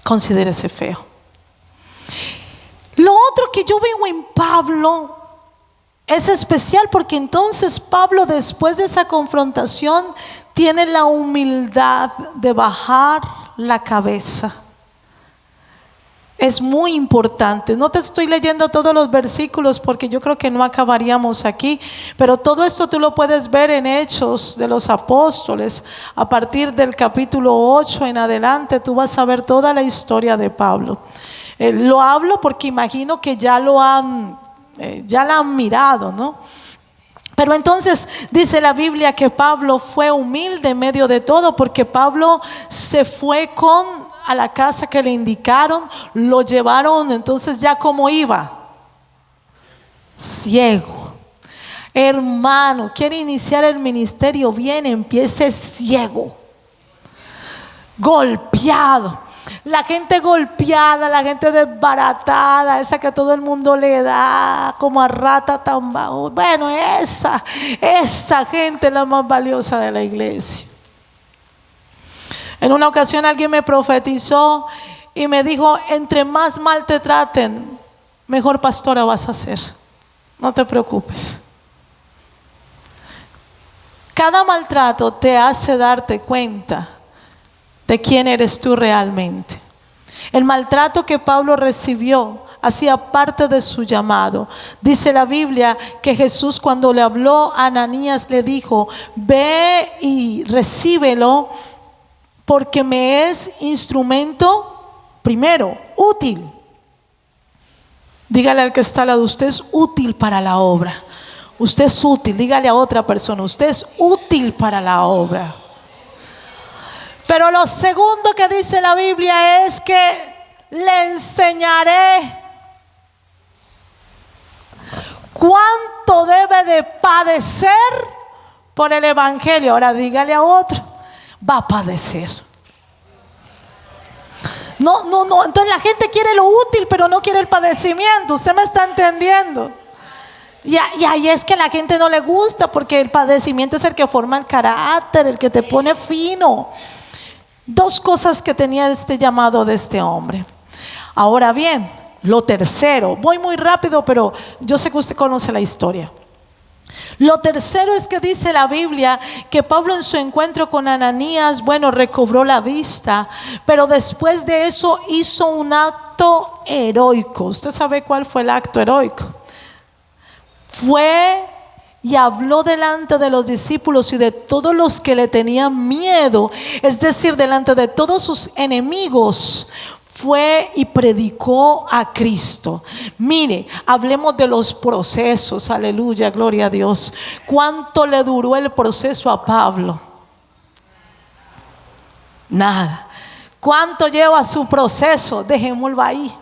A: considérese feo. Lo otro que yo veo en Pablo es especial, porque entonces Pablo, después de esa confrontación, tiene la humildad de bajar la cabeza. Es muy importante. No te estoy leyendo todos los versículos porque yo creo que no acabaríamos aquí, pero todo esto tú lo puedes ver en Hechos de los Apóstoles. A partir del capítulo 8 en adelante tú vas a ver toda la historia de Pablo. Lo hablo porque imagino que ya la han mirado, ¿no? Pero entonces dice la Biblia que Pablo fue humilde en medio de todo, porque Pablo se fue a la casa que le indicaron, lo llevaron. Entonces ya como iba, ciego. Hermano, quiere iniciar el ministerio bien, empiece ciego, golpeado. La gente golpeada, la gente desbaratada, esa que todo el mundo le da como a rata tan bajo. Bueno, esa gente es la más valiosa de la iglesia. En una ocasión alguien me profetizó y me dijo: entre más mal te traten, mejor pastora vas a ser. No te preocupes. Cada maltrato te hace darte cuenta de quién eres tú realmente. El maltrato que Pablo recibió hacía parte de su llamado. Dice la Biblia que Jesús, cuando le habló a Ananías, le dijo: ve y recíbelo, porque me es instrumento, primero, útil. Dígale al que está al lado: usted es útil para la obra. Usted es útil. Dígale a otra persona: usted es útil para la obra. Pero lo segundo que dice la Biblia es que le enseñaré ¿Cuánto debe de padecer por el evangelio? Ahora dígale a otro, va a padecer. No, entonces la gente quiere lo útil, pero no quiere el padecimiento. ¿Usted me está entendiendo? Y ahí es que a la gente no le gusta, porque el padecimiento es el que forma el carácter, el que te pone fino. Dos cosas que tenía este llamado de este hombre. Ahora bien, lo tercero, voy muy rápido, pero yo sé que usted conoce la historia. Lo tercero es que dice la Biblia que Pablo en su encuentro con Ananías, recobró la vista, pero después de eso hizo un acto heroico. ¿Usted sabe cuál fue el acto heroico? Fue y habló delante de los discípulos y de todos los que le tenían miedo, es decir, delante de todos sus enemigos. Fue y predicó a Cristo. Mire, hablemos de los procesos. Aleluya, gloria a Dios. ¿Cuánto le duró el proceso a Pablo? Nada. ¿Cuánto lleva su proceso? Dejémoslo ahí.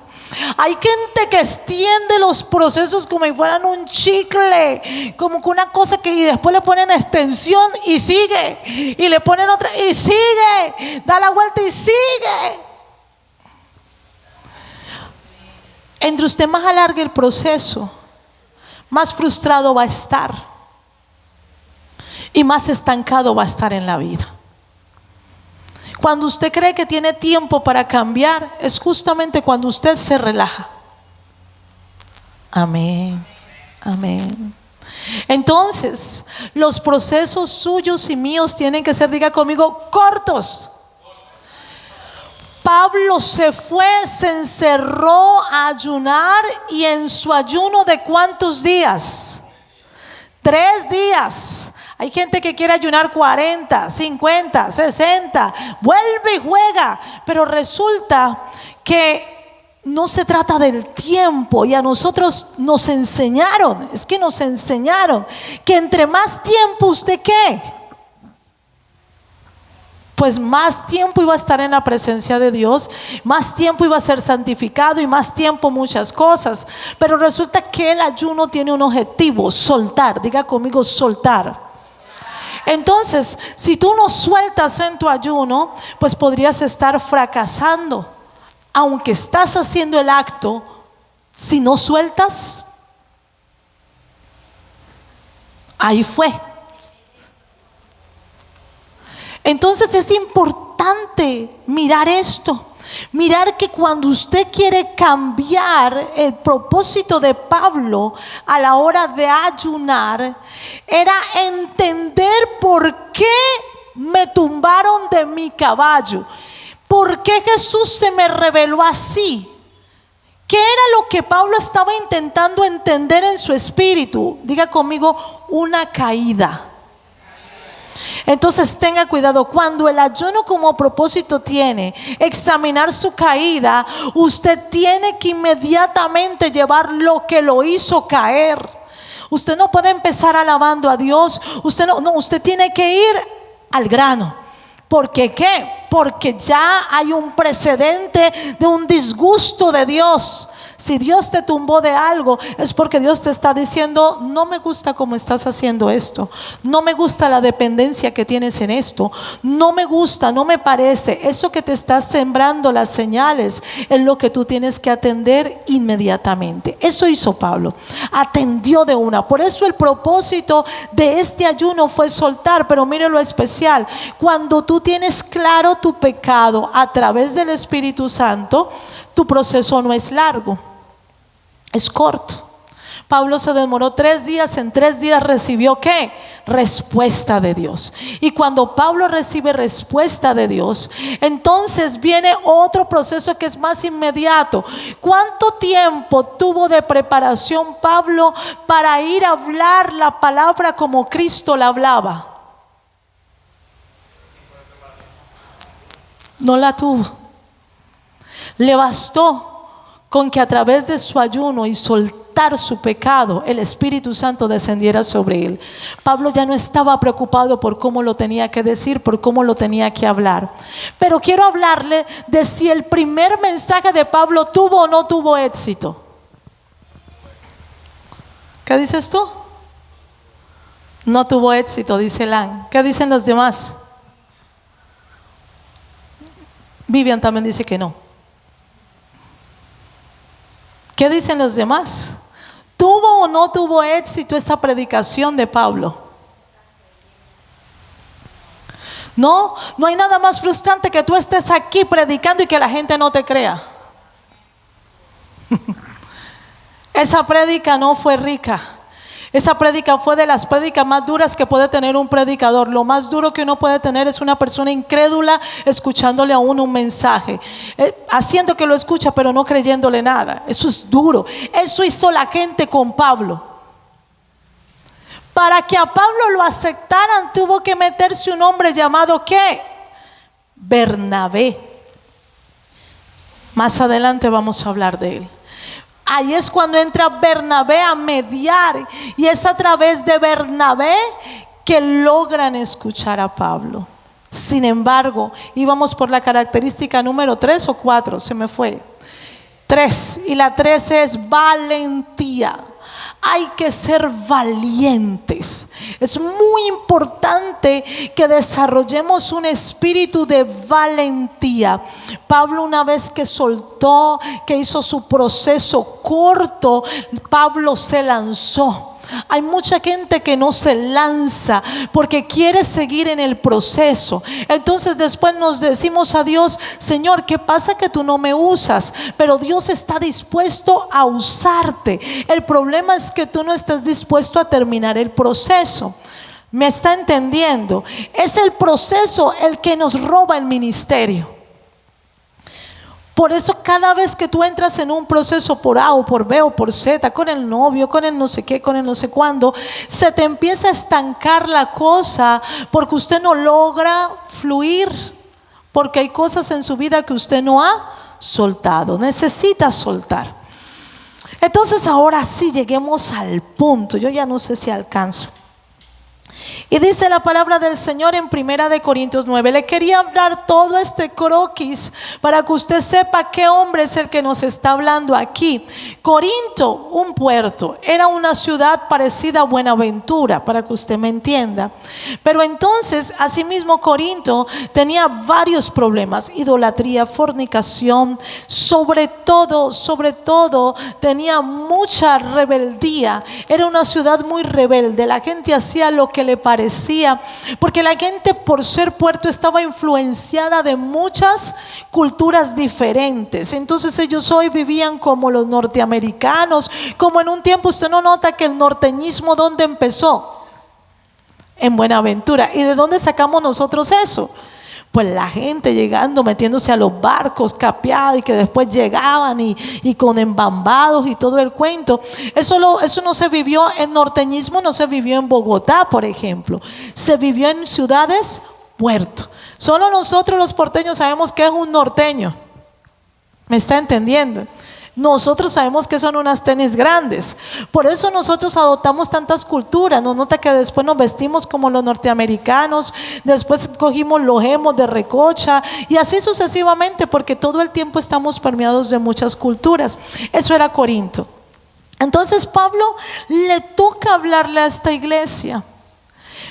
A: Hay gente que extiende los procesos como si fueran un chicle, como que una cosa que y después le ponen extensión y sigue, y le ponen otra y sigue, da la vuelta y sigue. Entre usted más alargue el proceso, más frustrado va a estar y más estancado va a estar en la vida. Cuando usted cree que tiene tiempo para cambiar, es justamente cuando usted se relaja. Amén, amén. Entonces, los procesos suyos y míos tienen que ser, diga conmigo, cortos. Pablo se fue, se encerró a ayunar, y en su ayuno de ¿cuántos días? 3 días. Hay gente que quiere ayunar 40, 50, 60, vuelve y juega, pero resulta que no se trata del tiempo. Y a nosotros nos enseñaron, que entre más tiempo usted ¿qué? Pues más tiempo iba a estar en la presencia de Dios, más tiempo iba a ser santificado y más tiempo muchas cosas. Pero resulta que el ayuno tiene un objetivo: soltar. Diga conmigo, soltar. Entonces, si tú no sueltas en tu ayuno, pues podrías estar fracasando. Aunque estás haciendo el acto, si no sueltas, ahí fue. Entonces es importante mirar esto. Mirar que cuando usted quiere cambiar el propósito de Pablo a la hora de ayunar, era entender por qué me tumbaron de mi caballo, por qué Jesús se me reveló así. ¿Qué era lo que Pablo estaba intentando entender en su espíritu? Diga conmigo, una caída. Entonces tenga cuidado, cuando el ayuno como propósito tiene examinar su caída, usted tiene que inmediatamente llevar lo que lo hizo caer. Usted no puede empezar alabando a Dios, usted tiene que ir al grano. ¿Por qué qué? Porque ya hay un precedente de un disgusto de Dios. Si Dios te tumbó de algo, es porque Dios te está diciendo: no me gusta cómo estás haciendo esto, no me gusta la dependencia que tienes en esto, no me gusta, no me parece. Eso que te estás sembrando, las señales, es lo que tú tienes que atender inmediatamente. Eso hizo Pablo, atendió de una. Por eso el propósito de este ayuno fue soltar. Pero mire lo especial: cuando tú tienes claro tu pecado a través del Espíritu Santo, tu proceso no es largo, es corto. Pablo se demoró 3 días, en 3 días recibió ¿qué? Respuesta de Dios. Y cuando Pablo recibe respuesta de Dios, entonces viene otro proceso que es más inmediato. ¿Cuánto tiempo tuvo de preparación Pablo para ir a hablar la palabra como Cristo la hablaba? No la tuvo. Le bastó con que a través de su ayuno y soltar su pecado, el Espíritu Santo descendiera sobre él. Pablo ya no estaba preocupado por cómo lo tenía que decir, por cómo lo tenía que hablar. Pero quiero hablarle de si el primer mensaje de Pablo tuvo o no tuvo éxito. ¿Qué dices tú? No tuvo éxito, dice Lan. ¿Qué dicen los demás? Vivian también dice que no. ¿Qué dicen los demás? ¿Tuvo o no tuvo éxito esa predicación de Pablo? No, no hay nada más frustrante que tú estés aquí predicando y que la gente no te crea. Esa prédica no fue rica. Esa prédica fue de las prédicas más duras que puede tener un predicador. Lo más duro que uno puede tener es una persona incrédula escuchándole a uno un mensaje, haciendo que lo escucha pero no creyéndole nada. Eso es duro. Eso hizo la gente con Pablo. Para que a Pablo lo aceptaran tuvo que meterse un hombre llamado ¿qué? Bernabé. Más adelante vamos a hablar de él. Ahí es cuando entra Bernabé a mediar, y es a través de Bernabé que logran escuchar a Pablo. Sin embargo, íbamos por la característica número 3 o 4, se me fue. 3, y la 3 es valentía. Hay que ser valientes. Es muy importante que desarrollemos un espíritu de valentía. Pablo, una vez que soltó, que hizo su proceso corto, Pablo se lanzó. Hay mucha gente que no se lanza porque quiere seguir en el proceso. Entonces después nos decimos a Dios: Señor, ¿qué pasa que tú no me usas? Pero Dios está dispuesto a usarte. El problema es que tú no estás dispuesto a terminar el proceso. ¿Me está entendiendo? Es el proceso el que nos roba el ministerio. Por eso cada vez que tú entras en un proceso por A o por B o por Z, con el novio, con el no sé qué, con el no sé cuándo, se te empieza a estancar la cosa porque usted no logra fluir, porque hay cosas en su vida que usted no ha soltado, necesita soltar. Entonces ahora sí lleguemos al punto, yo ya no sé si alcanzo. Y dice la palabra del Señor en 1 Corintios 9. Le quería hablar todo este croquis para que usted sepa qué hombre es el que nos está hablando aquí. Corinto, un puerto, era una ciudad parecida a Buenaventura, para que usted me entienda. Pero entonces, asimismo, Corinto tenía varios problemas: idolatría, fornicación, sobre todo tenía mucha rebeldía. Era una ciudad muy rebelde. La gente hacía lo que le parecía, porque la gente, por ser puerto, estaba influenciada de muchas culturas diferentes. Entonces ellos hoy vivían como los norteamericanos, como en un tiempo. Usted no nota que el norteñismo, ¿dónde empezó? En Buenaventura. ¿Y de dónde sacamos nosotros eso? Pues la gente llegando, metiéndose a los barcos capeados y que después llegaban y con embambados y todo el cuento. Eso no se vivió, el norteñismo no se vivió en Bogotá, por ejemplo. Se vivió en ciudades puerto. Solo nosotros los porteños sabemos qué es un norteño. ¿Me está entendiendo? Nosotros sabemos que son unas tenis grandes. Por eso nosotros adoptamos tantas culturas. Nos nota que después nos vestimos como los norteamericanos, después cogimos los emos de recocha y así sucesivamente, porque todo el tiempo estamos permeados de muchas culturas. Eso era Corinto. Entonces Pablo le toca hablarle a esta iglesia.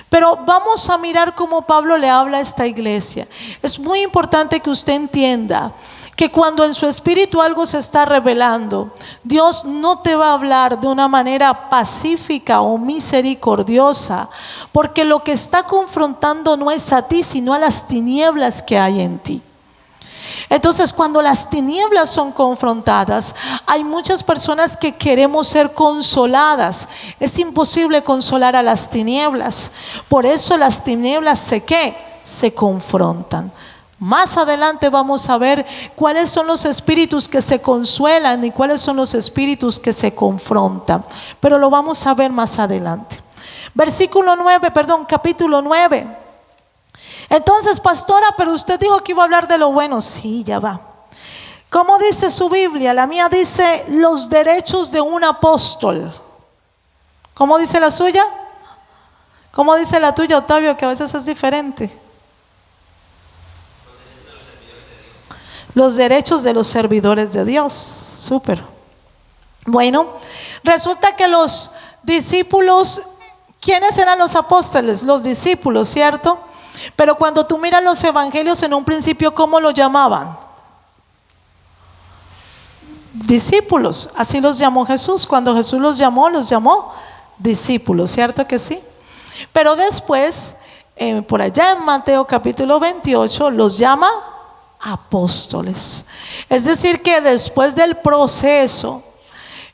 A: Pero vamos a mirar cómo Pablo le habla a esta iglesia. Es muy importante que usted entienda que cuando en su espíritu algo se está revelando, Dios no te va a hablar de una manera pacífica o misericordiosa, porque lo que está confrontando no es a ti, sino a las tinieblas que hay en ti. Entonces, cuando las tinieblas son confrontadas, hay muchas personas que queremos ser consoladas. Es imposible consolar a las tinieblas. Por eso las tinieblas se confrontan. Más adelante vamos a ver cuáles son los espíritus que se consuelan y cuáles son los espíritus que se confrontan. Pero lo vamos a ver más adelante. Capítulo 9. Entonces, pastora, pero usted dijo que iba a hablar de lo bueno. Sí, ya va. ¿Cómo dice su Biblia? La mía dice los derechos de un apóstol. ¿Cómo dice la suya? ¿Cómo dice la tuya, Octavio? Que a veces es diferente. Los derechos de los servidores de Dios. Súper. Bueno, resulta que los discípulos, ¿quiénes eran los apóstoles? Los discípulos, ¿cierto? Pero cuando tú miras los evangelios en un principio, ¿cómo los llamaban? Discípulos, así los llamó Jesús. Cuando Jesús los llamó discípulos, ¿cierto que sí? Pero después, por allá en Mateo capítulo 28, los llama apóstoles. Es decir que después del proceso,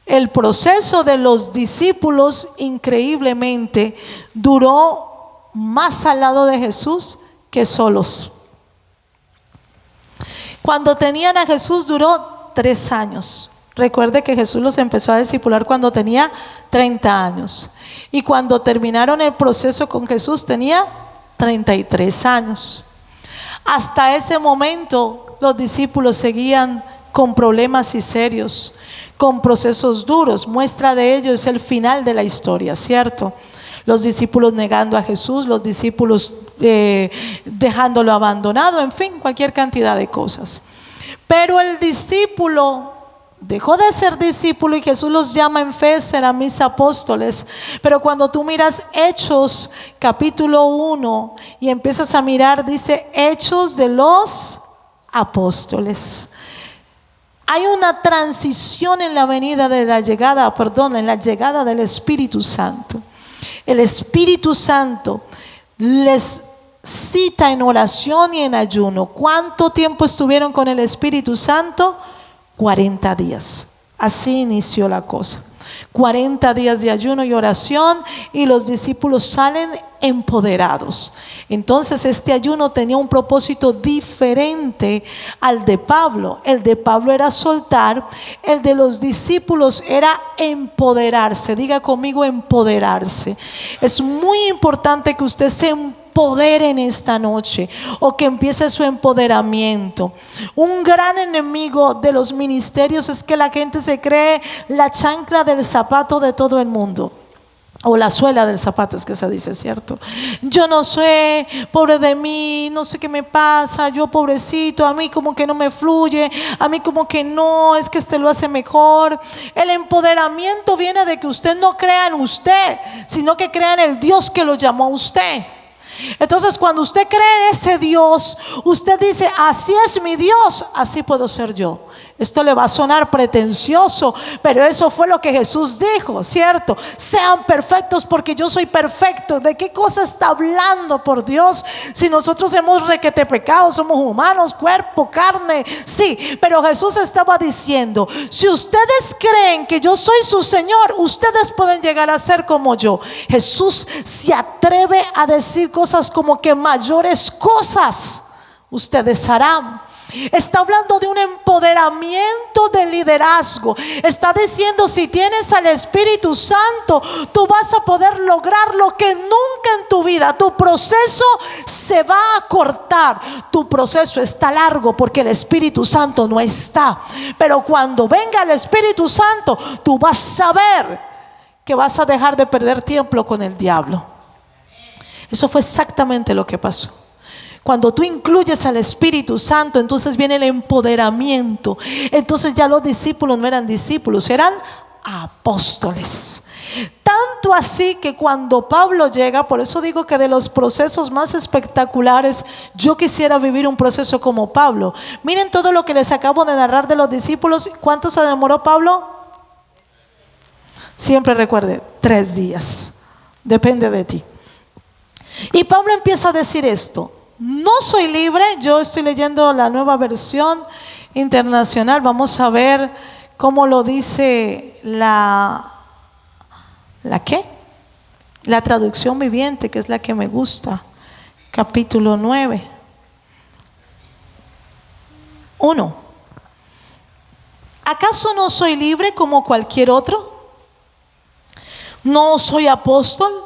A: el proceso de los discípulos increíblemente duró más al lado de Jesús que solos. Cuando tenían a Jesús duró 3 años. Recuerde que Jesús los empezó a discipular cuando tenía 30 años. Y cuando terminaron el proceso con Jesús tenía 33 años. Hasta ese momento los discípulos seguían con problemas y serios, con procesos duros. Muestra de ello es el final de la historia, ¿cierto? Los discípulos negando a Jesús, los discípulos dejándolo abandonado, en fin, cualquier cantidad de cosas. Pero el discípulo dejó de ser discípulo y Jesús los llama en fe, serán mis apóstoles. Pero cuando tú miras Hechos capítulo 1 y empiezas a mirar, dice Hechos de los apóstoles. Hay una transición en la venida de la llegada, en la llegada del Espíritu Santo. El Espíritu Santo les cita en oración y en ayuno. ¿Cuánto tiempo estuvieron con el Espíritu Santo? 40 días. Así inició la cosa. 40 días de ayuno y oración, y los discípulos salen empoderados. Entonces este ayuno tenía un propósito diferente al de Pablo. El de Pablo era soltar, el de los discípulos era empoderarse. Diga conmigo, empoderarse. Es muy importante que usted se empodere en esta noche, o que empiece su empoderamiento. Un gran enemigo de los ministerios es que la gente se cree la chancla del zapato de todo el mundo, o la suela del zapato, es que se dice, ¿cierto? Yo no sé, pobre de mí, no sé qué me pasa, yo pobrecito, a mí como que no me fluye, a mí como que no, es que este lo hace mejor. El empoderamiento viene de que usted no crea en usted, sino que crea en el Dios que lo llamó a usted. Entonces cuando usted cree en ese Dios, usted dice, así es mi Dios, así puedo ser yo. Esto le va a sonar pretencioso, pero eso fue lo que Jesús dijo, ¿cierto? Sean perfectos porque yo soy perfecto. ¿De qué cosa está hablando, por Dios? Si nosotros hemos requete pecado, somos humanos, cuerpo, carne, sí, pero Jesús estaba diciendo, si ustedes creen que yo soy su Señor, ustedes pueden llegar a ser como yo. Jesús se atreve a decir cosas como que mayores cosas ustedes harán. Está hablando de un empoderamiento de liderazgo. Está diciendo, si tienes al Espíritu Santo, tú vas a poder lograr lo que nunca en tu vida. Tu proceso se va a cortar. Tu proceso está largo porque el Espíritu Santo no está. Pero cuando venga el Espíritu Santo, tú vas a ver que vas a dejar de perder tiempo con el diablo. Eso fue exactamente lo que pasó. Cuando tú incluyes al Espíritu Santo, entonces viene el empoderamiento. Entonces ya los discípulos no eran discípulos, eran apóstoles. Tanto así que cuando Pablo llega, por eso digo que de los procesos más espectaculares, yo quisiera vivir un proceso como Pablo. Miren todo lo que les acabo de narrar de los discípulos. ¿Cuánto se demoró Pablo? Siempre recuerde, 3 días. Depende de ti. Y Pablo empieza a decir esto: no soy libre. Yo estoy leyendo la Nueva Versión Internacional. Vamos a ver cómo lo dice ¿la qué? La traducción viviente, que es la que me gusta. Capítulo 9. 1. ¿Acaso no soy libre como cualquier otro? ¿No soy apóstol?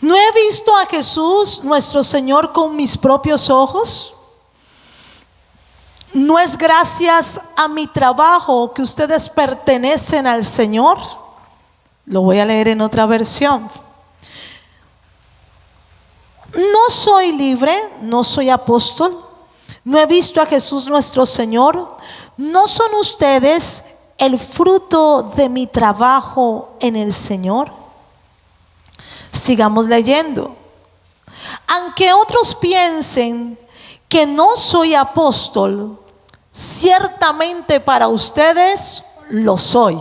A: ¿No he visto a Jesús nuestro Señor con mis propios ojos? ¿No es gracias a mi trabajo que ustedes pertenecen al Señor? Lo voy a leer en otra versión. No soy libre, no soy apóstol, no he visto a Jesús nuestro Señor. ¿No son ustedes el fruto de mi trabajo en el Señor? Sigamos leyendo. Aunque otros piensen que no soy apóstol, ciertamente para ustedes lo soy.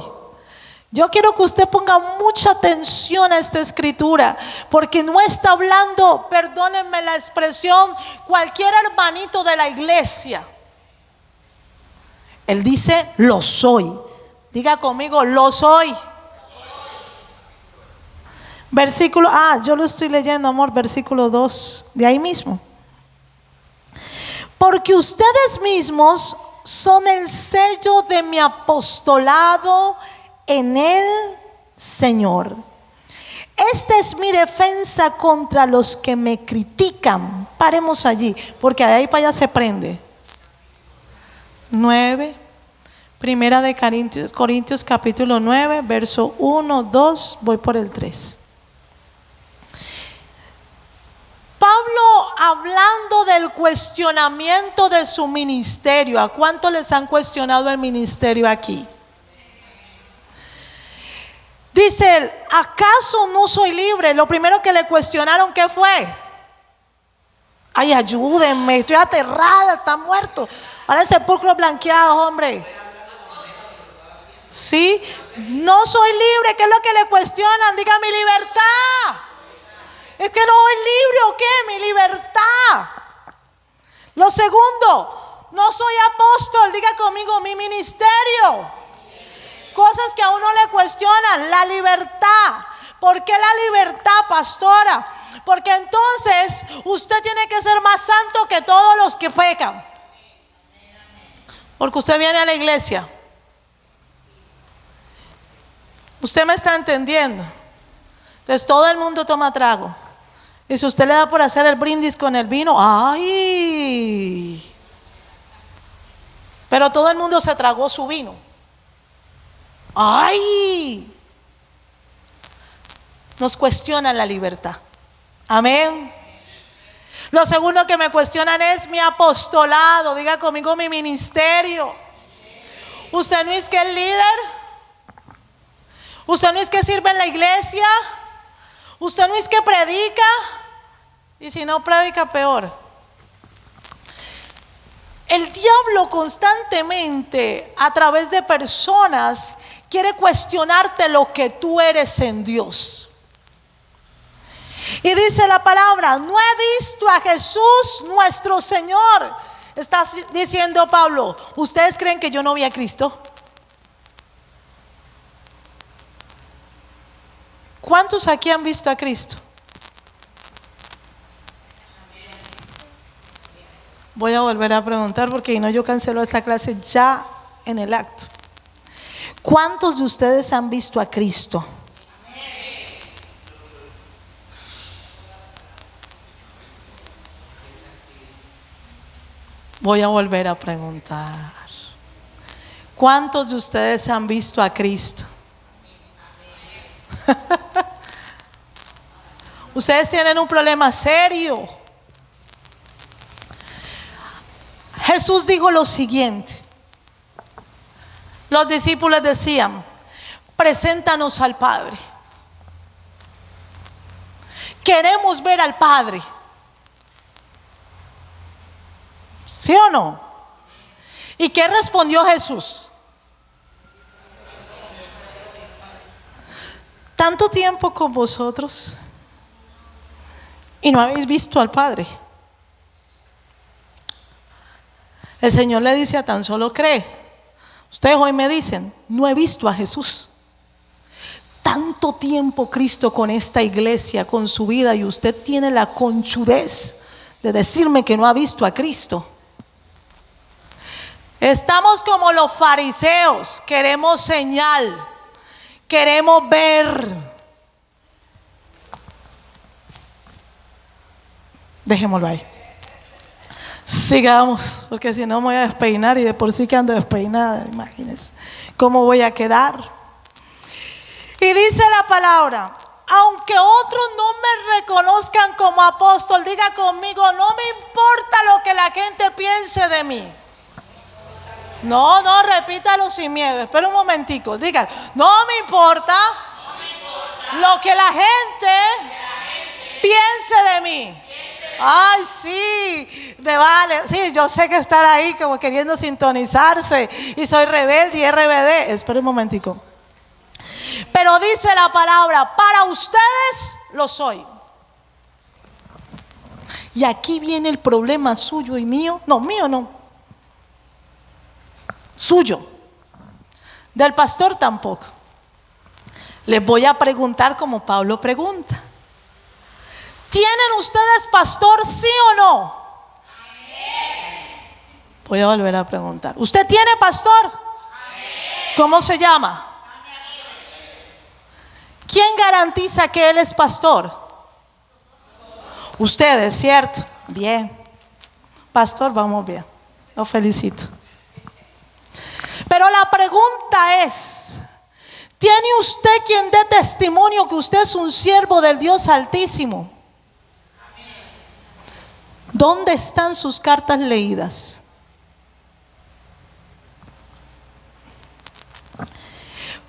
A: Yo quiero que usted ponga mucha atención a esta escritura, porque no está hablando, perdónenme la expresión, cualquier hermanito de la iglesia. Él dice, lo soy. Diga conmigo, lo soy. Versículo, yo lo estoy leyendo, amor, versículo 2, de ahí mismo. Porque ustedes mismos son el sello de mi apostolado en el Señor. Esta es mi defensa contra los que me critican. Paremos allí, porque de ahí para allá se prende. 9, primera de Corintios capítulo 9, verso 1, 2, voy por el 3. Pablo hablando del cuestionamiento de su ministerio. ¿A cuánto les han cuestionado el ministerio aquí? Dice él, ¿acaso no soy libre? Lo primero que le cuestionaron, ¿qué fue? Ay, ayúdenme, estoy aterrada, está muerto. Parece sepulcro blanqueado, hombre. ¿Sí? No soy libre, ¿qué es lo que le cuestionan? Diga, mi libertad. ¿Es que no soy libre o qué? Mi libertad. Lo segundo, no soy apóstol. Diga conmigo, mi ministerio. Cosas que a uno le cuestionan, la libertad. ¿Por qué la libertad, pastora? Porque entonces usted tiene que ser más santo que todos los que pecan. Porque usted viene a la iglesia. Usted me está entendiendo. Entonces todo el mundo toma trago. Y si usted le da por hacer el brindis con el vino, ¡ay! Pero todo el mundo se tragó su vino. ¡Ay! Nos cuestionan la libertad. Amén. Lo segundo que me cuestionan es mi apostolado. Diga conmigo, mi ministerio. ¿Usted no es que es líder? ¿Usted no es que sirve en la iglesia? ¿Usted no es que predica? Y si no predica, peor. El diablo constantemente, a través de personas, quiere cuestionarte lo que tú eres en Dios. Y dice la palabra, no he visto a Jesús nuestro Señor. Está diciendo Pablo, ¿ustedes creen que yo no vi a Cristo? ¿Cuántos aquí han visto a Cristo? Voy a volver a preguntar porque si no yo cancelo esta clase ya en el acto. ¿Cuántos de ustedes han visto a Cristo? Voy a volver a preguntar. ¿Cuántos de ustedes han visto a Cristo? Ustedes tienen un problema serio. Jesús dijo lo siguiente. Los discípulos decían, preséntanos al Padre. Queremos ver al Padre. ¿Sí o no? ¿Y qué respondió Jesús? Tanto tiempo con vosotros y no habéis visto al Padre. El Señor le dice a tan solo cree. Ustedes hoy me dicen, no he visto a Jesús. Tanto tiempo Cristo con esta iglesia, con su vida, y usted tiene la conchudez de decirme que no ha visto a Cristo. Estamos como los fariseos, queremos señal, queremos ver. Dejémoslo ahí. Sigamos, porque si no me voy a despeinar y de por sí que ando despeinada, imagínense cómo voy a quedar. Y dice la palabra, aunque otros no me reconozcan como apóstol, diga conmigo, no me importa lo que la gente piense de mí. No, repítalo sin miedo. Espera un momentico. Digan, no me importa lo que la gente piense de mí. Ay, sí, me vale. Sí, yo sé que están ahí como queriendo sintonizarse y soy rebelde y RBD. Espera un momentico. Pero dice la palabra, para ustedes lo soy. Y aquí viene el problema suyo y mío. No, mío no. Suyo. Del pastor tampoco. Les voy a preguntar como Pablo pregunta. ¿Tienen ustedes pastor, sí o no? Voy a volver a preguntar. ¿Usted tiene pastor? ¿Cómo se llama? ¿Quién garantiza que él es pastor? Ustedes, ¿cierto? Bien. Pastor, vamos bien. Lo felicito. Pero la pregunta es, ¿tiene usted quien dé testimonio que usted es un siervo del Dios Altísimo? ¿Dónde están sus cartas leídas?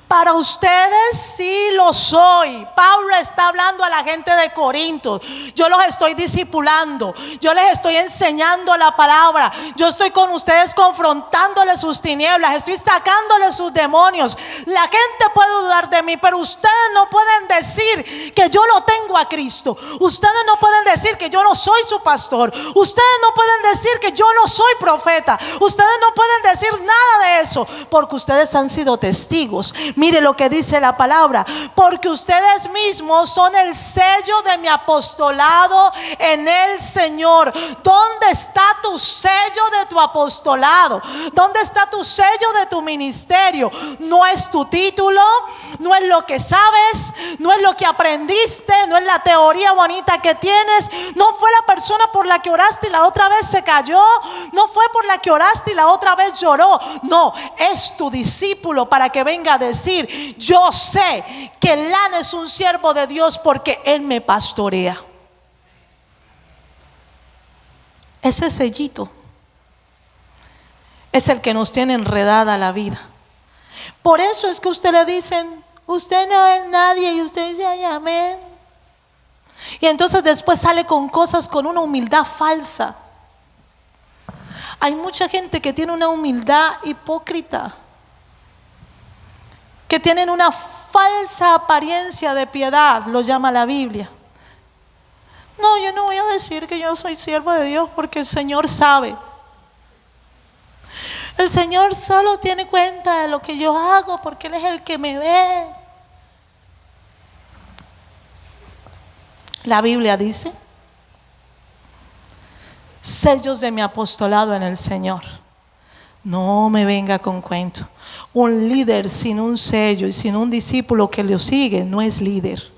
A: Para ustedes sí lo soy. Pablo está hablando a la gente de Corinto. Yo los estoy discipulando. Yo les estoy enseñando la palabra. Yo estoy con ustedes confrontándoles sus tinieblas. Estoy sacándoles sus demonios. La gente puede dudar de mí, pero ustedes no pueden decir que yo lo tengo a Cristo. Ustedes no pueden decir que yo no soy su pastor. Ustedes no pueden decir que yo no soy profeta. Ustedes no pueden decir nada de eso, porque ustedes han sido testigos. Mire lo que dice la palabra, porque ustedes mismos son el sello de mi apostolado en el Señor. ¿Dónde está tu sello de tu apostolado? ¿Dónde está tu sello de tu ministerio? No es tu título, no es lo que sabes, no es lo que aprendiste, no es la teoría bonita que tienes, no fue la persona por la que oraste y la otra vez se cayó, no fue por la que oraste y la otra vez lloró. No, es tu discípulo para que venga a decir: yo sé que Lana es un siervo de Dios porque él me pastorea. Ese sellito es el que nos tiene enredada la vida. Por eso es que usted le dicen: usted no es nadie, y usted dice: ay, amén. Y entonces después sale con cosas con una humildad falsa. Hay mucha gente que tiene una humildad hipócrita, que tienen una falsa apariencia de piedad, lo llama la Biblia. No, yo no voy a decir que yo soy siervo de Dios porque el Señor sabe. El Señor solo tiene cuenta de lo que yo hago porque Él es el que me ve. La Biblia dice: sellos de mi apostolado en el Señor. No me venga con cuento. Un líder sin un sello y sin un discípulo que lo sigue no es líder.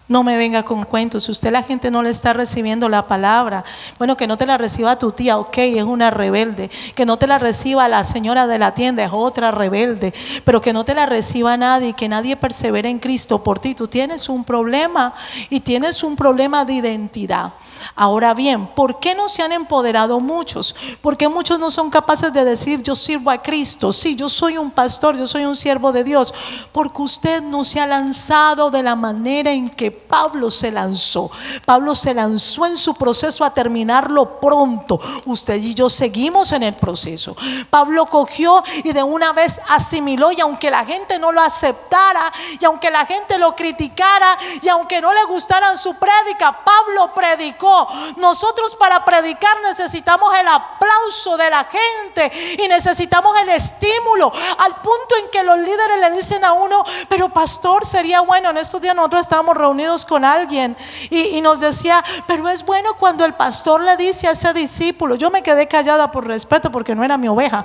A: No me venga con cuentos. Si usted, la gente no le está recibiendo la palabra, bueno, que no te la reciba tu tía, ok, es una rebelde. Que no te la reciba la señora de la tienda, es otra rebelde. Pero que no te la reciba nadie, que nadie persevere en Cristo por ti. Tú tienes un problema, y tienes un problema de identidad. Ahora bien, ¿por qué no se han empoderado muchos? ¿Por qué muchos no son capaces de decir: yo sirvo a Cristo? Sí, yo soy un pastor, yo soy un siervo de Dios. Porque usted no se ha lanzado de la manera en que Pablo se lanzó. Pablo se lanzó en su proceso a terminarlo pronto. Usted y yo seguimos en el proceso. Pablo cogió y de una vez asimiló, y aunque la gente no lo aceptara, y aunque la gente lo criticara, y aunque no le gustaran su prédica, Pablo predicó. Nosotros para predicar necesitamos el aplauso de la gente y necesitamos el estímulo, al punto en que los líderes le dicen a uno: pero pastor, sería bueno. En estos días nosotros estábamos reunidos con alguien y nos decía: pero es bueno cuando el pastor le dice a ese discípulo. Yo me quedé callada por respeto porque no era mi oveja.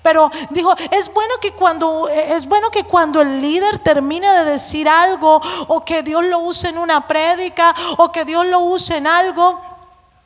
A: Pero dijo: es bueno que cuando el líder termine de decir algo, o que Dios lo use en una prédica, o que Dios lo use en algo,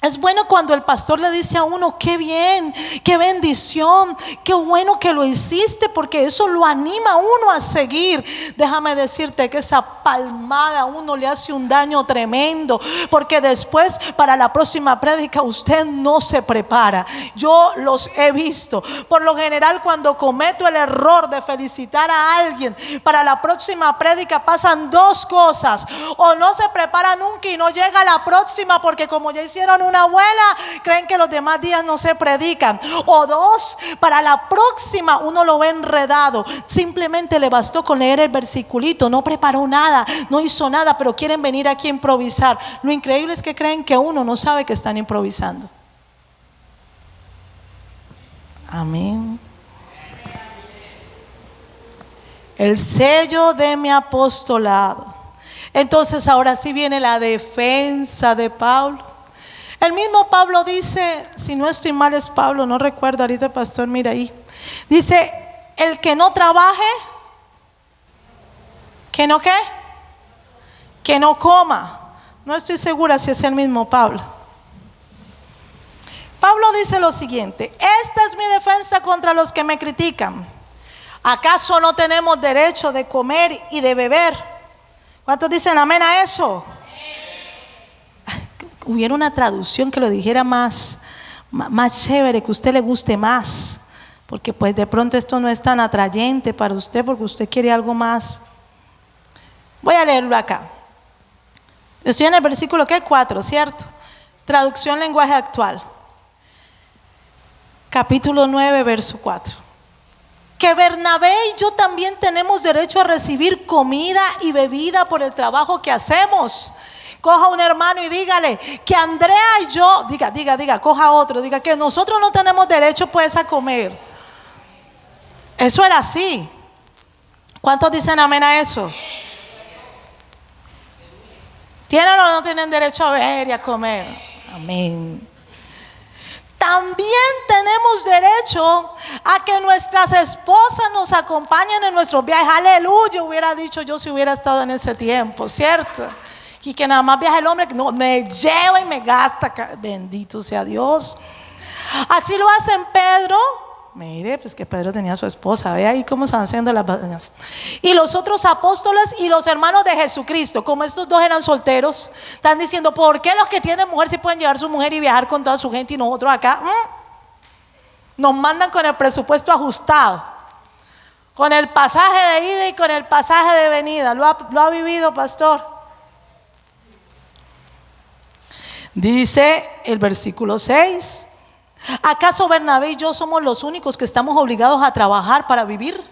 A: Es bueno cuando el pastor le dice a uno: qué bien, qué bendición, qué bueno que lo hiciste, porque eso lo anima a uno a seguir. Déjame decirte que esa palmada a uno le hace un daño tremendo, porque después para la próxima prédica usted no se prepara. Yo los he visto. Por lo general, cuando cometo el error de felicitar a alguien para la próxima prédica, pasan dos cosas: o no se prepara nunca y no llega a la próxima, porque como ya hicieron una buena, creen que los demás días no se predican. O dos, para la próxima uno lo ve enredado. Simplemente le bastó con leer el versiculito, no preparó nada, no hizo nada, pero quieren venir aquí a improvisar. Lo increíble es que creen que uno no sabe que están improvisando. Amén. El sello de mi apostolado. Entonces ahora sí viene la defensa de Pablo. El mismo Pablo dice, si no estoy mal es Pablo, no recuerdo ahorita, pastor, mira ahí. Dice: el que no trabaje, ¿que no qué? Que no coma. No estoy segura si es el mismo Pablo. Pablo dice lo siguiente: esta es mi defensa contra los que me critican. ¿Acaso no tenemos derecho de comer y de beber? ¿Cuántos dicen amén a eso? Hubiera una traducción que lo dijera más chévere, que a usted le guste más, porque pues de pronto esto no es tan atrayente para usted, porque usted quiere algo más. Voy a leerlo acá. Estoy en el versículo 4, ¿cierto? Traducción lenguaje actual, capítulo 9, verso 4. Que Bernabé y yo también tenemos derecho a recibir comida y bebida por el trabajo que hacemos. Coja a un hermano y dígale que Andrea y yo, coja a otro, diga que nosotros no tenemos derecho pues a comer. Eso era así. ¿Cuántos dicen amén a eso? ¿Tienen o no tienen derecho a beber y a comer? Amén. También tenemos derecho a que nuestras esposas nos acompañen en nuestros viajes. Aleluya, hubiera dicho yo si hubiera estado en ese tiempo, ¿cierto? Y que nada más viaja el hombre, que no me lleva y me gasta. Bendito sea Dios. Así lo hacen Pedro. Mire, pues que Pedro tenía a su esposa. Ve ahí cómo están haciendo las batallas. Y los otros apóstoles y los hermanos de Jesucristo. Como estos dos eran solteros, están diciendo: ¿por qué los que tienen mujer sí pueden llevar su mujer y viajar con toda su gente y nosotros acá? Nos mandan con el presupuesto ajustado, con el pasaje de ida y con el pasaje de venida. ¿Lo ha vivido, pastor? Dice el versículo 6: ¿acaso Bernabé y yo somos los únicos que estamos obligados a trabajar para vivir?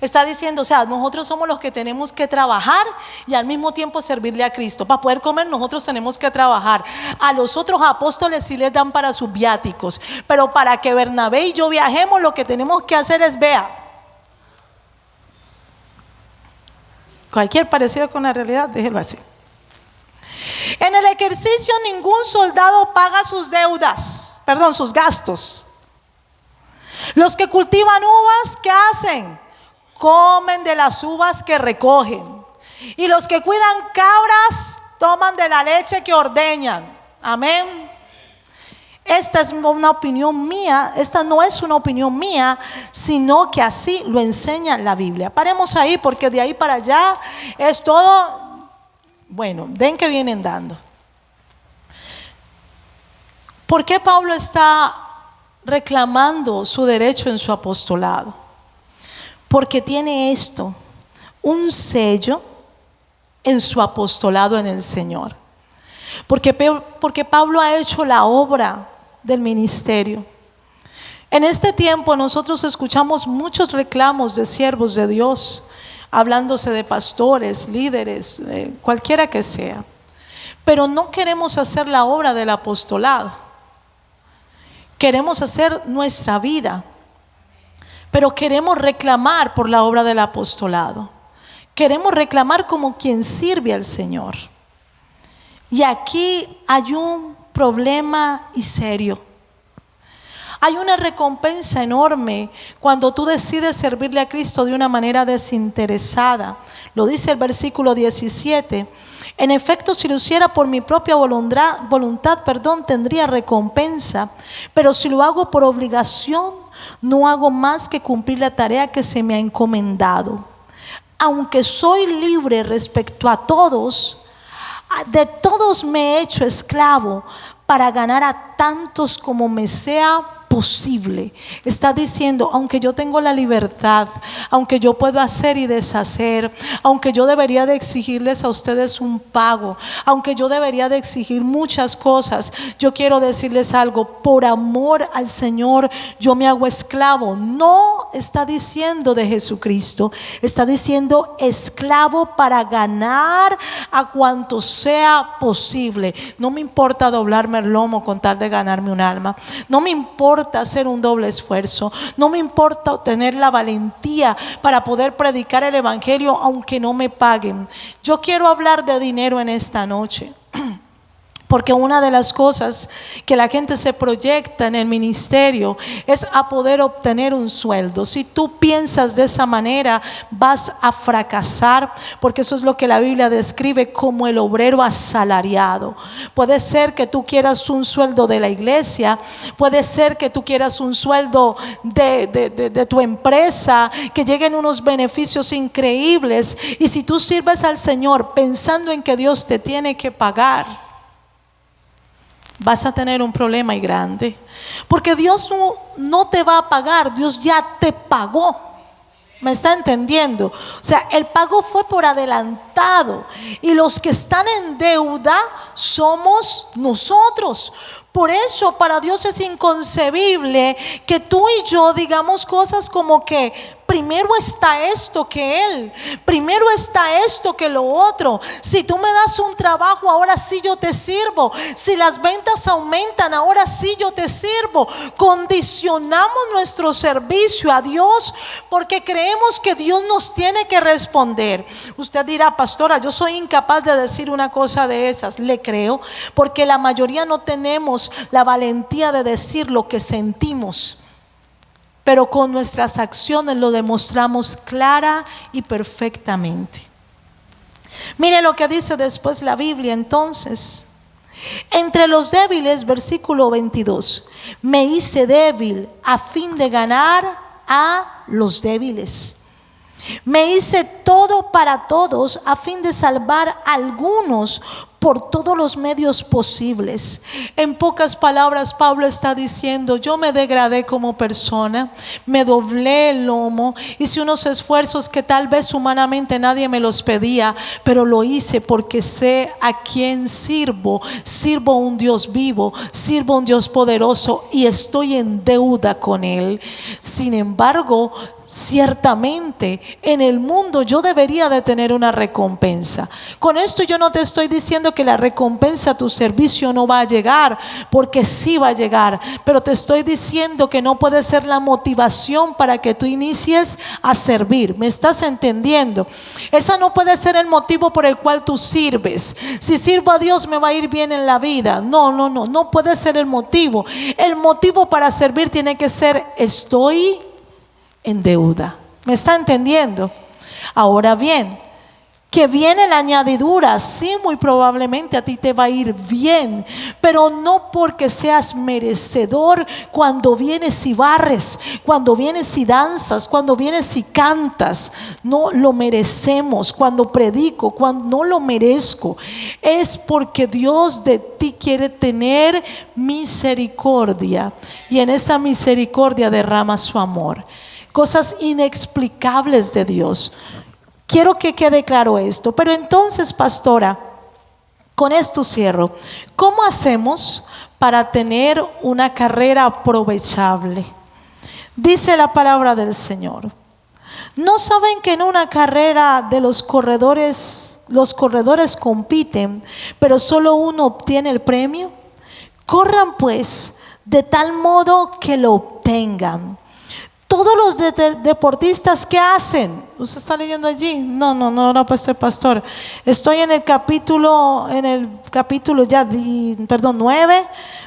A: Está diciendo, o sea, nosotros somos los que tenemos que trabajar y al mismo tiempo servirle a Cristo. Para poder comer nosotros tenemos que trabajar. A los otros apóstoles sí les dan para sus viáticos, pero para que Bernabé y yo viajemos, lo que tenemos que hacer es, vea, cualquier parecido con la realidad, déjelo así. En el ejercicio ningún soldado paga sus sus gastos. Los que cultivan uvas, ¿qué hacen? Comen de las uvas que recogen. Y los que cuidan cabras toman de la leche que ordeñan. Amén. Esta es una opinión mía. Esta no es una opinión mía, sino que así lo enseña la Biblia. Paremos ahí, porque de ahí para allá es todo. Bueno, den que vienen dando. ¿Por qué Pablo está reclamando su derecho en su apostolado? Porque tiene esto, un sello en su apostolado en el Señor. Porque Pablo ha hecho la obra del ministerio. En este tiempo nosotros escuchamos muchos reclamos de siervos de Dios, hablándose de pastores, líderes, cualquiera que sea. Pero no queremos hacer la obra del apostolado. Queremos hacer nuestra vida, pero queremos reclamar por la obra del apostolado. Queremos reclamar como quien sirve al Señor. Y aquí hay un problema y serio. Hay una recompensa enorme cuando tú decides servirle a Cristo de una manera desinteresada. Lo dice el versículo 17. En efecto, si lo hiciera por mi propia voluntad, tendría recompensa. Pero si lo hago por obligación, no hago más que cumplir la tarea que se me ha encomendado. Aunque soy libre respecto a todos, de todos me he hecho esclavo para ganar a tantos como me sea posible. Está diciendo, aunque yo tengo la libertad, aunque yo puedo hacer y deshacer, aunque yo debería de exigirles a ustedes un pago, aunque yo debería de exigir muchas cosas, yo quiero decirles algo: por amor al Señor yo me hago esclavo. No está diciendo de Jesucristo, está diciendo esclavo para ganar a cuanto sea posible. No me importa doblarme el lomo con tal de ganarme un alma. No me importa hacer un doble esfuerzo. No me importa tener la valentía para poder predicar el evangelio aunque no me paguen. Yo quiero hablar de dinero en esta noche, porque una de las cosas que la gente se proyecta en el ministerio es a poder obtener un sueldo. Si tú piensas de esa manera, vas a fracasar, porque eso es lo que la Biblia describe como el obrero asalariado. Puede ser que tú quieras un sueldo de la iglesia, puede ser que tú quieras un sueldo de tu empresa, que lleguen unos beneficios increíbles, y si tú sirves al Señor pensando en que Dios te tiene que pagar, vas a tener un problema y grande, porque Dios no te va a pagar, Dios ya te pagó. ¿Me está entendiendo? O sea, el pago fue por adelantado, y los que están en deuda somos nosotros. Por eso para Dios es inconcebible que tú y yo digamos cosas como que primero está esto que Él, primero está esto que lo otro. Si tú me das un trabajo, ahora sí yo te sirvo. Si las ventas aumentan, ahora sí yo te sirvo. Condicionamos nuestro servicio a Dios porque creemos que Dios nos tiene que responder. Usted dirá: pastora, yo soy incapaz de decir una cosa de esas. Le creo, porque la mayoría no tenemos la valentía de decir lo que sentimos, pero con nuestras acciones lo demostramos clara y perfectamente. Mire lo que dice después la Biblia entonces. Entre los débiles, versículo 22, me hice débil a fin de ganar a los débiles. Me hice todo para todos a fin de salvar a algunos por todos los medios posibles. En pocas palabras, Pablo está diciendo: yo me degradé como persona, me doblé el lomo, hice unos esfuerzos que tal vez humanamente nadie me los pedía, pero lo hice porque sé a quién sirvo. Sirvo a un Dios vivo, sirvo a un Dios poderoso, y estoy en deuda con Él. Sin embargo, ciertamente en el mundo yo debería de tener una recompensa. Con esto yo no te estoy diciendo que la recompensa a tu servicio no va a llegar, porque sí va a llegar, pero te estoy diciendo que no puede ser la motivación para que tú inicies a servir. ¿Me estás entendiendo? Esa no puede ser el motivo por el cual tú sirves. Si sirvo a Dios me va a ir bien en la vida. No puede ser el motivo. El motivo para servir tiene que ser: estoy en deuda. ¿Me está entendiendo? Ahora bien, que viene la añadidura. Sí, muy probablemente a ti te va a ir bien, pero no porque seas merecedor. Cuando vienes y barres, cuando vienes y danzas, cuando vienes y cantas, no lo merecemos. Cuando predico, cuando no lo merezco, es porque Dios de ti quiere tener misericordia, y en esa misericordia derrama su amor. Cosas inexplicables de Dios. Quiero que quede claro esto. Pero entonces, pastora, con esto cierro. ¿Cómo hacemos para tener una carrera aprovechable? Dice la palabra del Señor: ¿no saben que en una carrera de los corredores compiten, pero solo uno obtiene el premio? Corran pues de tal modo que lo obtengan. Todos los deportistas, ¿qué hacen? ¿Usted está leyendo allí? No, pastor. Estoy en el capítulo 9,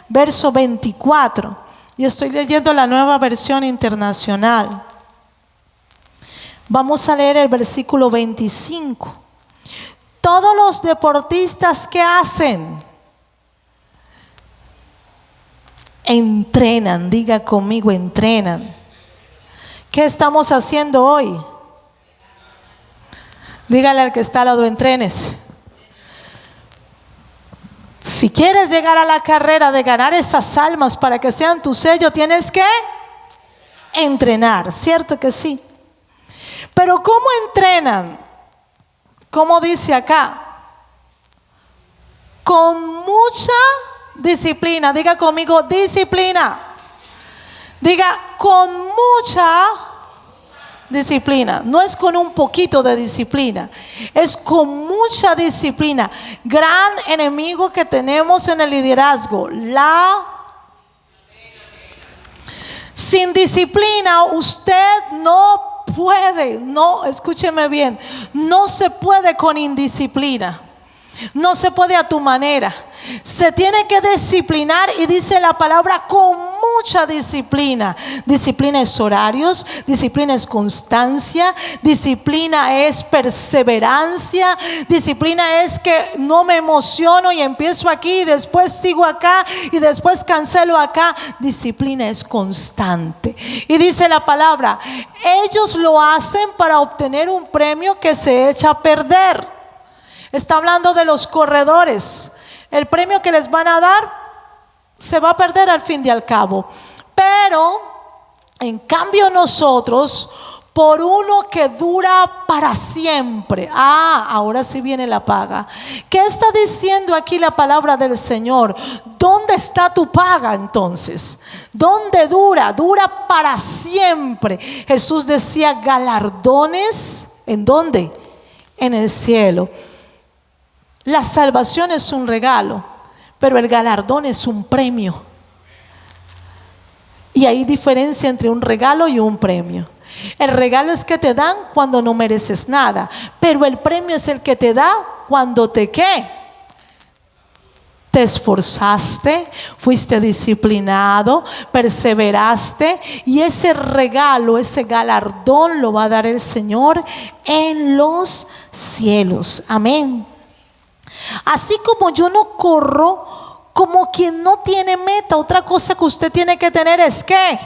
A: verso 24. Y estoy leyendo la Nueva Versión Internacional. Vamos a leer el versículo 25. Todos los deportistas, ¿qué hacen? Entrenan, diga conmigo, entrenan. ¿Qué estamos haciendo hoy? Dígale al que está al lado, entrenes. Si quieres llegar a la carrera de ganar esas almas para que sean tu sello, tienes que entrenar, ¿cierto que sí? Pero ¿cómo entrenan? ¿Cómo dice acá? Con mucha disciplina. Diga conmigo, disciplina. Diga, con mucha disciplina. No es con un poquito de disciplina, es con mucha disciplina. Gran enemigo que tenemos en el liderazgo, sin disciplina usted no puede, no, escúcheme bien, no se puede con indisciplina, no se puede a tu manera. Se tiene que disciplinar, y dice la palabra con mucha disciplina. Disciplina es horarios, disciplina es constancia, disciplina es perseverancia, disciplina es que no me emociono y empiezo aquí y después sigo acá y después cancelo acá. Disciplina es constante. Y dice la palabra, ellos lo hacen para obtener un premio que se echa a perder. Está hablando de los corredores. El premio que les van a dar se va a perder al fin y al cabo. Pero en cambio nosotros, por uno que dura para siempre. Ahora sí viene la paga. ¿Qué está diciendo aquí la palabra del Señor? ¿Dónde está tu paga entonces? ¿Dónde dura? Dura para siempre. Jesús decía galardones. ¿En dónde? En el cielo. La salvación es un regalo, pero el galardón es un premio. Y hay diferencia entre un regalo y un premio. El regalo es que te dan cuando no mereces nada, pero el premio es el que te da cuando te ¿qué? Te esforzaste, fuiste disciplinado, perseveraste, y ese regalo, ese galardón lo va a dar el Señor en los cielos. Amén. Así como yo no corro como quien no tiene meta. Otra cosa que usted tiene que tener es ¿qué?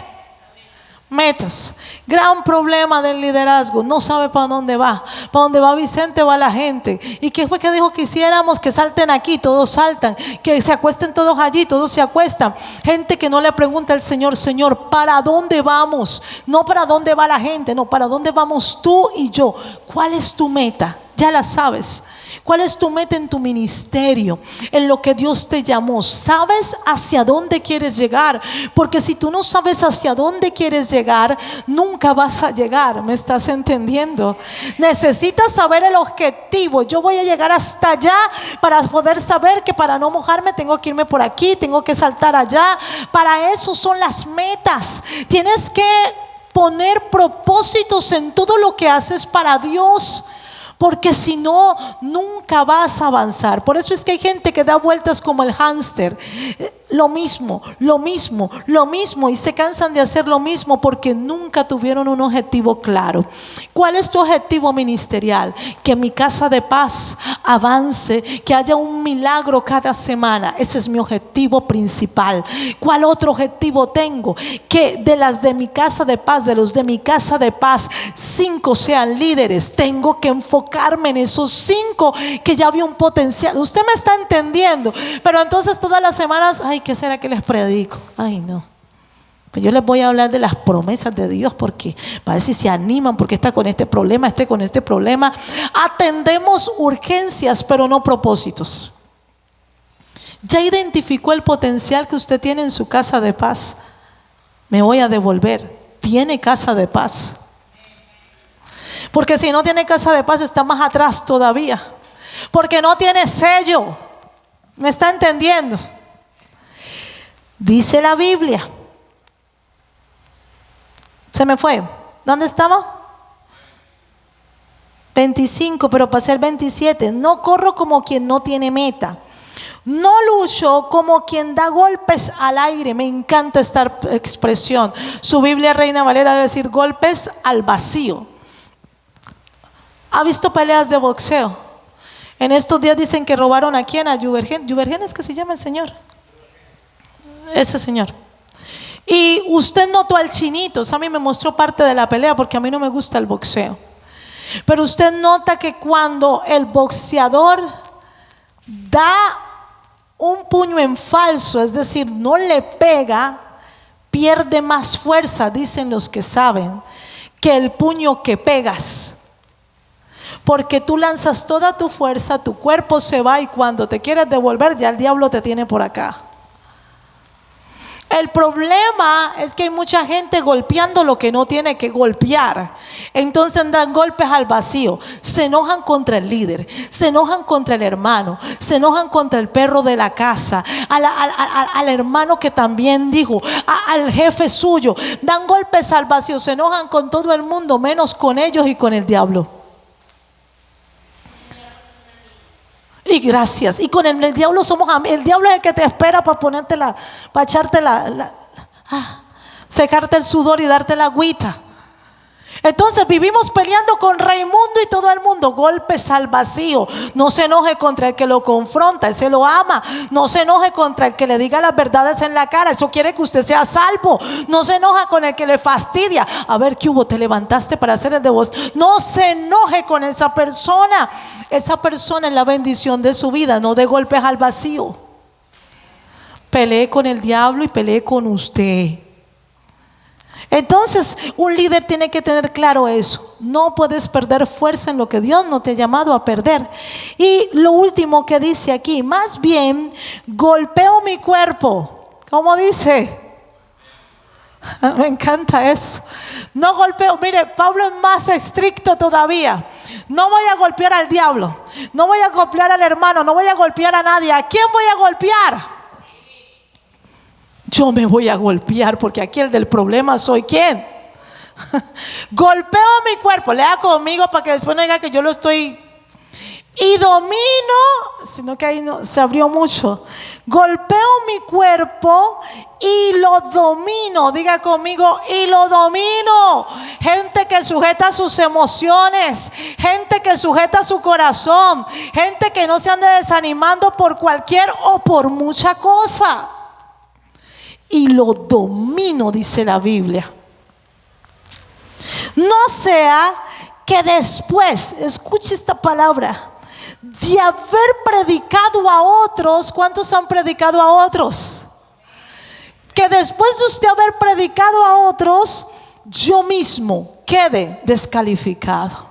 A: Metas. Gran problema del liderazgo. No sabe para dónde va. Para dónde va Vicente va la gente. ¿Y qué fue que dijo que hiciéramos? Que salten aquí, todos saltan. Que se acuesten todos allí, todos se acuestan. Gente que no le pregunta al Señor, Señor, ¿para dónde vamos? No para dónde va la gente, no, para dónde vamos tú y yo. ¿Cuál es tu meta? Ya la sabes. ¿Cuál es tu meta en tu ministerio? En lo que Dios te llamó. ¿Sabes hacia dónde quieres llegar? Porque si tú no sabes hacia dónde quieres llegar, nunca vas a llegar. ¿Me estás entendiendo? Necesitas saber el objetivo. Yo voy a llegar hasta allá para poder saber que para no mojarme tengo que irme por aquí, tengo que saltar allá. Para eso son las metas. Tienes que poner propósitos en todo lo que haces para Dios. Porque si no, nunca vas a avanzar. Por eso es que hay gente que da vueltas como el hámster. Lo mismo, y se cansan de hacer lo mismo porque nunca tuvieron un objetivo claro. ¿Cuál es tu objetivo ministerial? Que mi casa de paz avance, que haya un milagro cada semana. Ese es mi objetivo principal. ¿Cuál otro objetivo tengo? Que de las de mi casa de paz, de los de mi casa de paz, 5 sean líderes. Tengo que enfocarme en esos 5 que ya vi un potencial. Usted me está entendiendo. Pero entonces todas las semanas, ¿qué será que les predico? No. Pues yo les voy a hablar de las promesas de Dios, porque para ver si se animan, porque está con este problema, con este problema. Atendemos urgencias, pero no propósitos. Ya identificó el potencial que usted tiene en su casa de paz. Me voy a devolver. Tiene casa de paz. Porque si no tiene casa de paz, está más atrás todavía. Porque no tiene sello. ¿Me está entendiendo? Dice la Biblia. Se me fue. ¿Dónde estaba? 25, pero pasé el 27. No corro como quien no tiene meta. No lucho como quien da golpes al aire. Me encanta esta expresión. Su Biblia Reina Valera debe decir golpes al vacío. ¿Ha visto peleas de boxeo? En estos días dicen que robaron a quién, a Juvergen. Juvergen es que se llama el señor. Ese señor. Y usted notó al chinito, o sea, a mí me mostró parte de la pelea porque a mí no me gusta el boxeo. Pero usted nota que cuando el boxeador da un puño en falso, es decir, no le pega, pierde más fuerza, dicen los que saben, que el puño que pegas. Porque tú lanzas toda tu fuerza, tu cuerpo se va y cuando te quieres devolver ya el diablo te tiene por acá. El problema es que hay mucha gente golpeando lo que no tiene que golpear. Entonces dan golpes al vacío. Se enojan contra el líder, se enojan contra el hermano, se enojan contra el perro de la casa, al hermano que también dijo, al jefe suyo. Dan golpes al vacío, se enojan con todo el mundo menos con ellos y con el diablo. Y gracias. Y con el diablo somos amigos. El diablo es el que te espera para ponerte para echarte secarte el sudor y darte la agüita. Entonces vivimos peleando con Raimundo y todo el mundo. Golpes al vacío. No se enoje contra el que lo confronta, ese lo ama. No se enoje contra el que le diga las verdades en la cara, eso quiere que usted sea salvo. No se enoja con el que le fastidia. A ver, ¿qué hubo? Te levantaste para hacer el de vos. No se enoje con esa persona. Esa persona es la bendición de su vida, no de golpes al vacío. Pelee con el diablo y pelee con usted. Entonces un líder tiene que tener claro eso. No puedes perder fuerza en lo que Dios no te ha llamado a perder. Y lo último que dice aquí, más bien golpeo mi cuerpo. ¿Cómo dice? Me encanta eso. No golpeo. Mire, Pablo es más estricto todavía. No voy a golpear al diablo, no voy a golpear al hermano, no voy a golpear a nadie. ¿A quién voy a golpear? Yo me voy a golpear porque aquí el del problema soy ¿quién? Golpeo mi cuerpo. Lea conmigo para que después no diga que yo lo estoy. Y domino, sino que ahí no, se abrió mucho. Golpeo mi cuerpo y lo domino. Diga conmigo, y lo domino. Gente que sujeta sus emociones, gente que sujeta su corazón, gente que no se ande desanimando por cualquier o por mucha cosa. Y lo domino, dice la Biblia. No sea que después, escuche esta palabra, de haber predicado a otros. ¿Cuántos han predicado a otros? Que después de usted haber predicado a otros, yo mismo quede descalificado.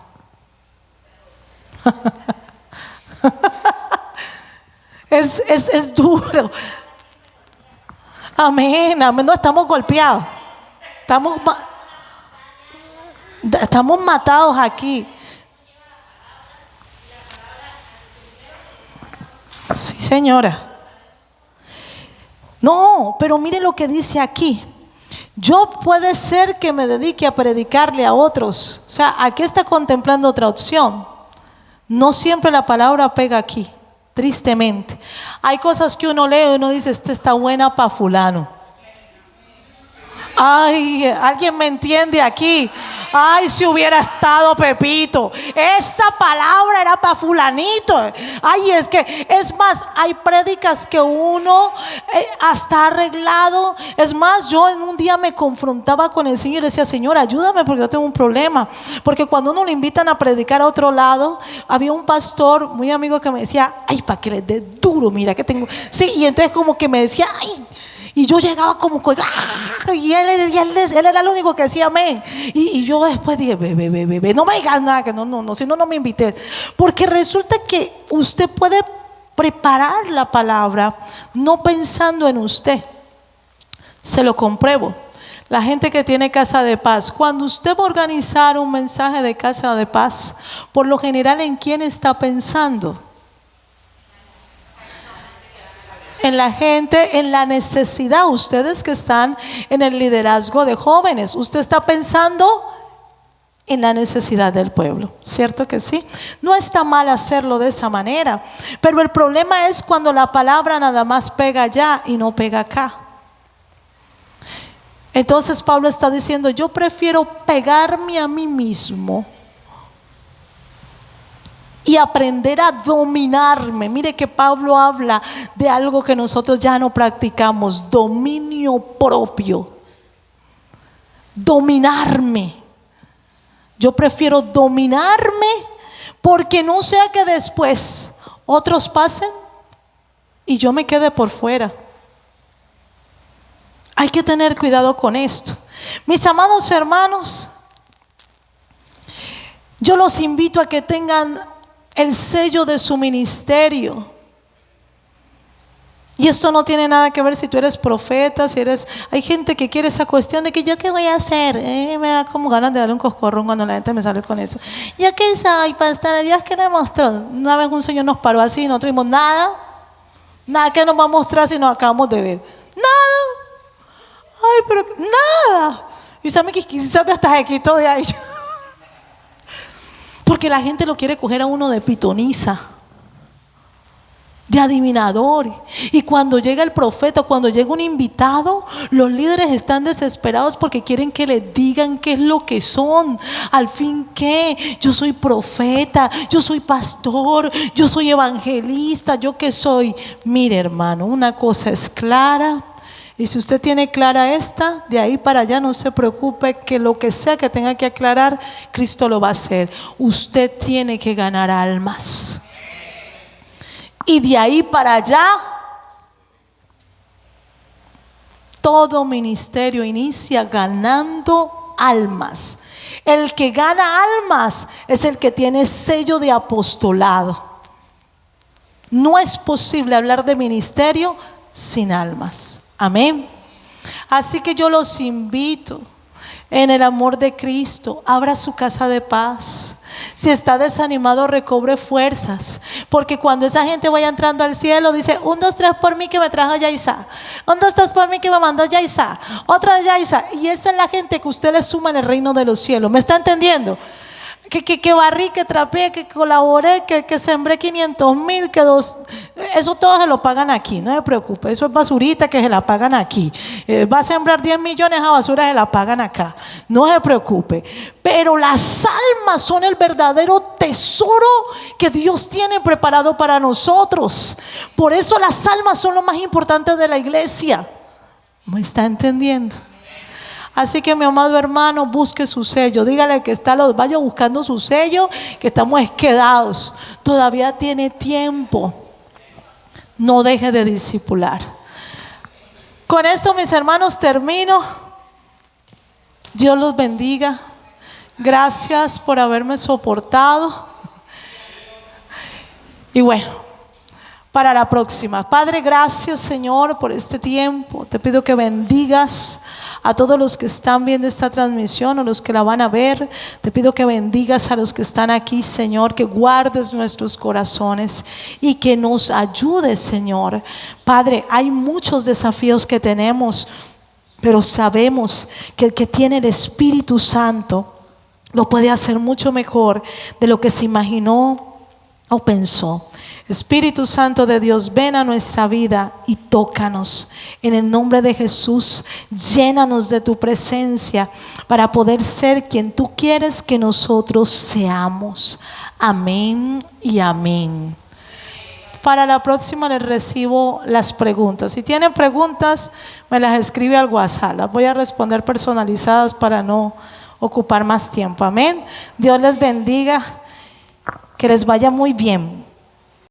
A: Es duro. Amén, amén. No estamos golpeados. Estamos matados aquí. Sí, señora. No, pero mire lo que dice aquí. Yo puede ser que me dedique a predicarle a otros. O sea, aquí está contemplando otra opción. No siempre la palabra pega aquí, tristemente. Hay cosas que uno lee y uno dice, esta está buena para fulano. Ay, ¿alguien me entiende aquí? Ay, si hubiera estado Pepito. Esa palabra era para fulanito. Ay, es que, es más, hay prédicas que uno hasta arreglado. Es más, yo en un día me confrontaba con el Señor y decía, Señor, ayúdame porque yo tengo un problema. Porque cuando uno lo invitan a predicar a otro lado, había un pastor muy amigo que me decía, ay, para que les dé duro, mira que tengo. Sí, y entonces como que me decía, ay. Y yo llegaba como y él era el único que decía amén. Y yo después dije, ve, no me digas nada, que no, si no me invité. Porque resulta que usted puede preparar la palabra no pensando en usted. Se lo compruebo. La gente que tiene casa de paz, cuando usted va a organizar un mensaje de casa de paz, por lo general, ¿en quién está pensando? En la gente, en la necesidad. Ustedes que están en el liderazgo de jóvenes, usted está pensando en la necesidad del pueblo, ¿cierto que sí? No está mal hacerlo de esa manera, pero el problema es cuando la palabra nada más pega allá y no pega acá. Entonces Pablo está diciendo, yo prefiero pegarme a mí mismo y aprender a dominarme. Mire que Pablo habla de algo que nosotros ya no practicamos: dominio propio. Dominarme. Yo prefiero dominarme, porque no sea que después otros pasen y yo me quede por fuera. Hay que tener cuidado con esto. Mis amados hermanos, yo los invito a que tengan el sello de su ministerio. Y esto no tiene nada que ver si tú eres profeta, si eres... Hay gente que quiere esa cuestión de que yo qué voy a hacer. Me da como ganas de darle un coscorrón cuando la gente me sale con eso. ¿Yo qué soy, pastor? Dios que me mostró. Una vez un señor nos paró así y nosotros dijimos, nada que nos va a mostrar si nos acabamos de ver. Nada. Ay, pero nada. Y sabe hasta se quitó de ahí. Porque la gente lo quiere coger a uno de pitoniza, de adivinador. Y cuando llega el profeta, cuando llega un invitado, los líderes están desesperados porque quieren que les digan qué es lo que son. Al fin, ¿qué? Yo soy profeta, yo soy pastor, yo soy evangelista, ¿yo qué soy? Mire, hermano, una cosa es clara. Y si usted tiene clara esta, de ahí para allá no se preocupe, que lo que sea que tenga que aclarar, Cristo lo va a hacer. Usted tiene que ganar almas. Y de ahí para allá, todo ministerio inicia ganando almas. El que gana almas es el que tiene sello de apostolado. No es posible hablar de ministerio sin almas. Amén. Así que yo los invito en el amor de Cristo, abra su casa de paz. Si está desanimado, recobre fuerzas, porque cuando esa gente vaya entrando al cielo, dice: 1, 2, 3 por mí que me trajo Yaisa, 1, 2, 3 por mí que me mandó Yaisa, otra de Yaisa. Y esa es la gente que usted le suma en el reino de los cielos. ¿Me está entendiendo? Que barrí, que trapeé, que colaboré, que sembré 500,000, eso todo se lo pagan aquí, no se preocupe. Eso es basurita que se la pagan aquí. Va a sembrar 10 millones a basura, se la pagan acá, no se preocupe. Pero las almas son el verdadero tesoro que Dios tiene preparado para nosotros. Por eso las almas son lo más importante de la iglesia. ¿Me está entendiendo? Así que, mi amado hermano, busque su sello. Dígale que vaya buscando su sello, que estamos quedados. Todavía tiene tiempo. No deje de discipular. Con esto, mis hermanos, termino. Dios los bendiga. Gracias por haberme soportado. Y bueno, para la próxima. Padre, gracias, Señor, por este tiempo. Te pido que bendigas a todos los que están viendo esta transmisión o los que la van a ver. Te pido que bendigas a los que están aquí, Señor, que guardes nuestros corazones y que nos ayudes, Señor. Padre, hay muchos desafíos que tenemos, pero sabemos que el que tiene el Espíritu Santo lo puede hacer mucho mejor de lo que se imaginó o pensó. Espíritu Santo de Dios, ven a nuestra vida y tócanos. En el nombre de Jesús, llénanos de tu presencia para poder ser quien tú quieres que nosotros seamos. Amén y amén. Para la próxima les recibo las preguntas. Si tienen preguntas, me las escribe al WhatsApp. Las voy a responder personalizadas para no ocupar más tiempo. Amén. Dios les bendiga. Que les vaya muy bien.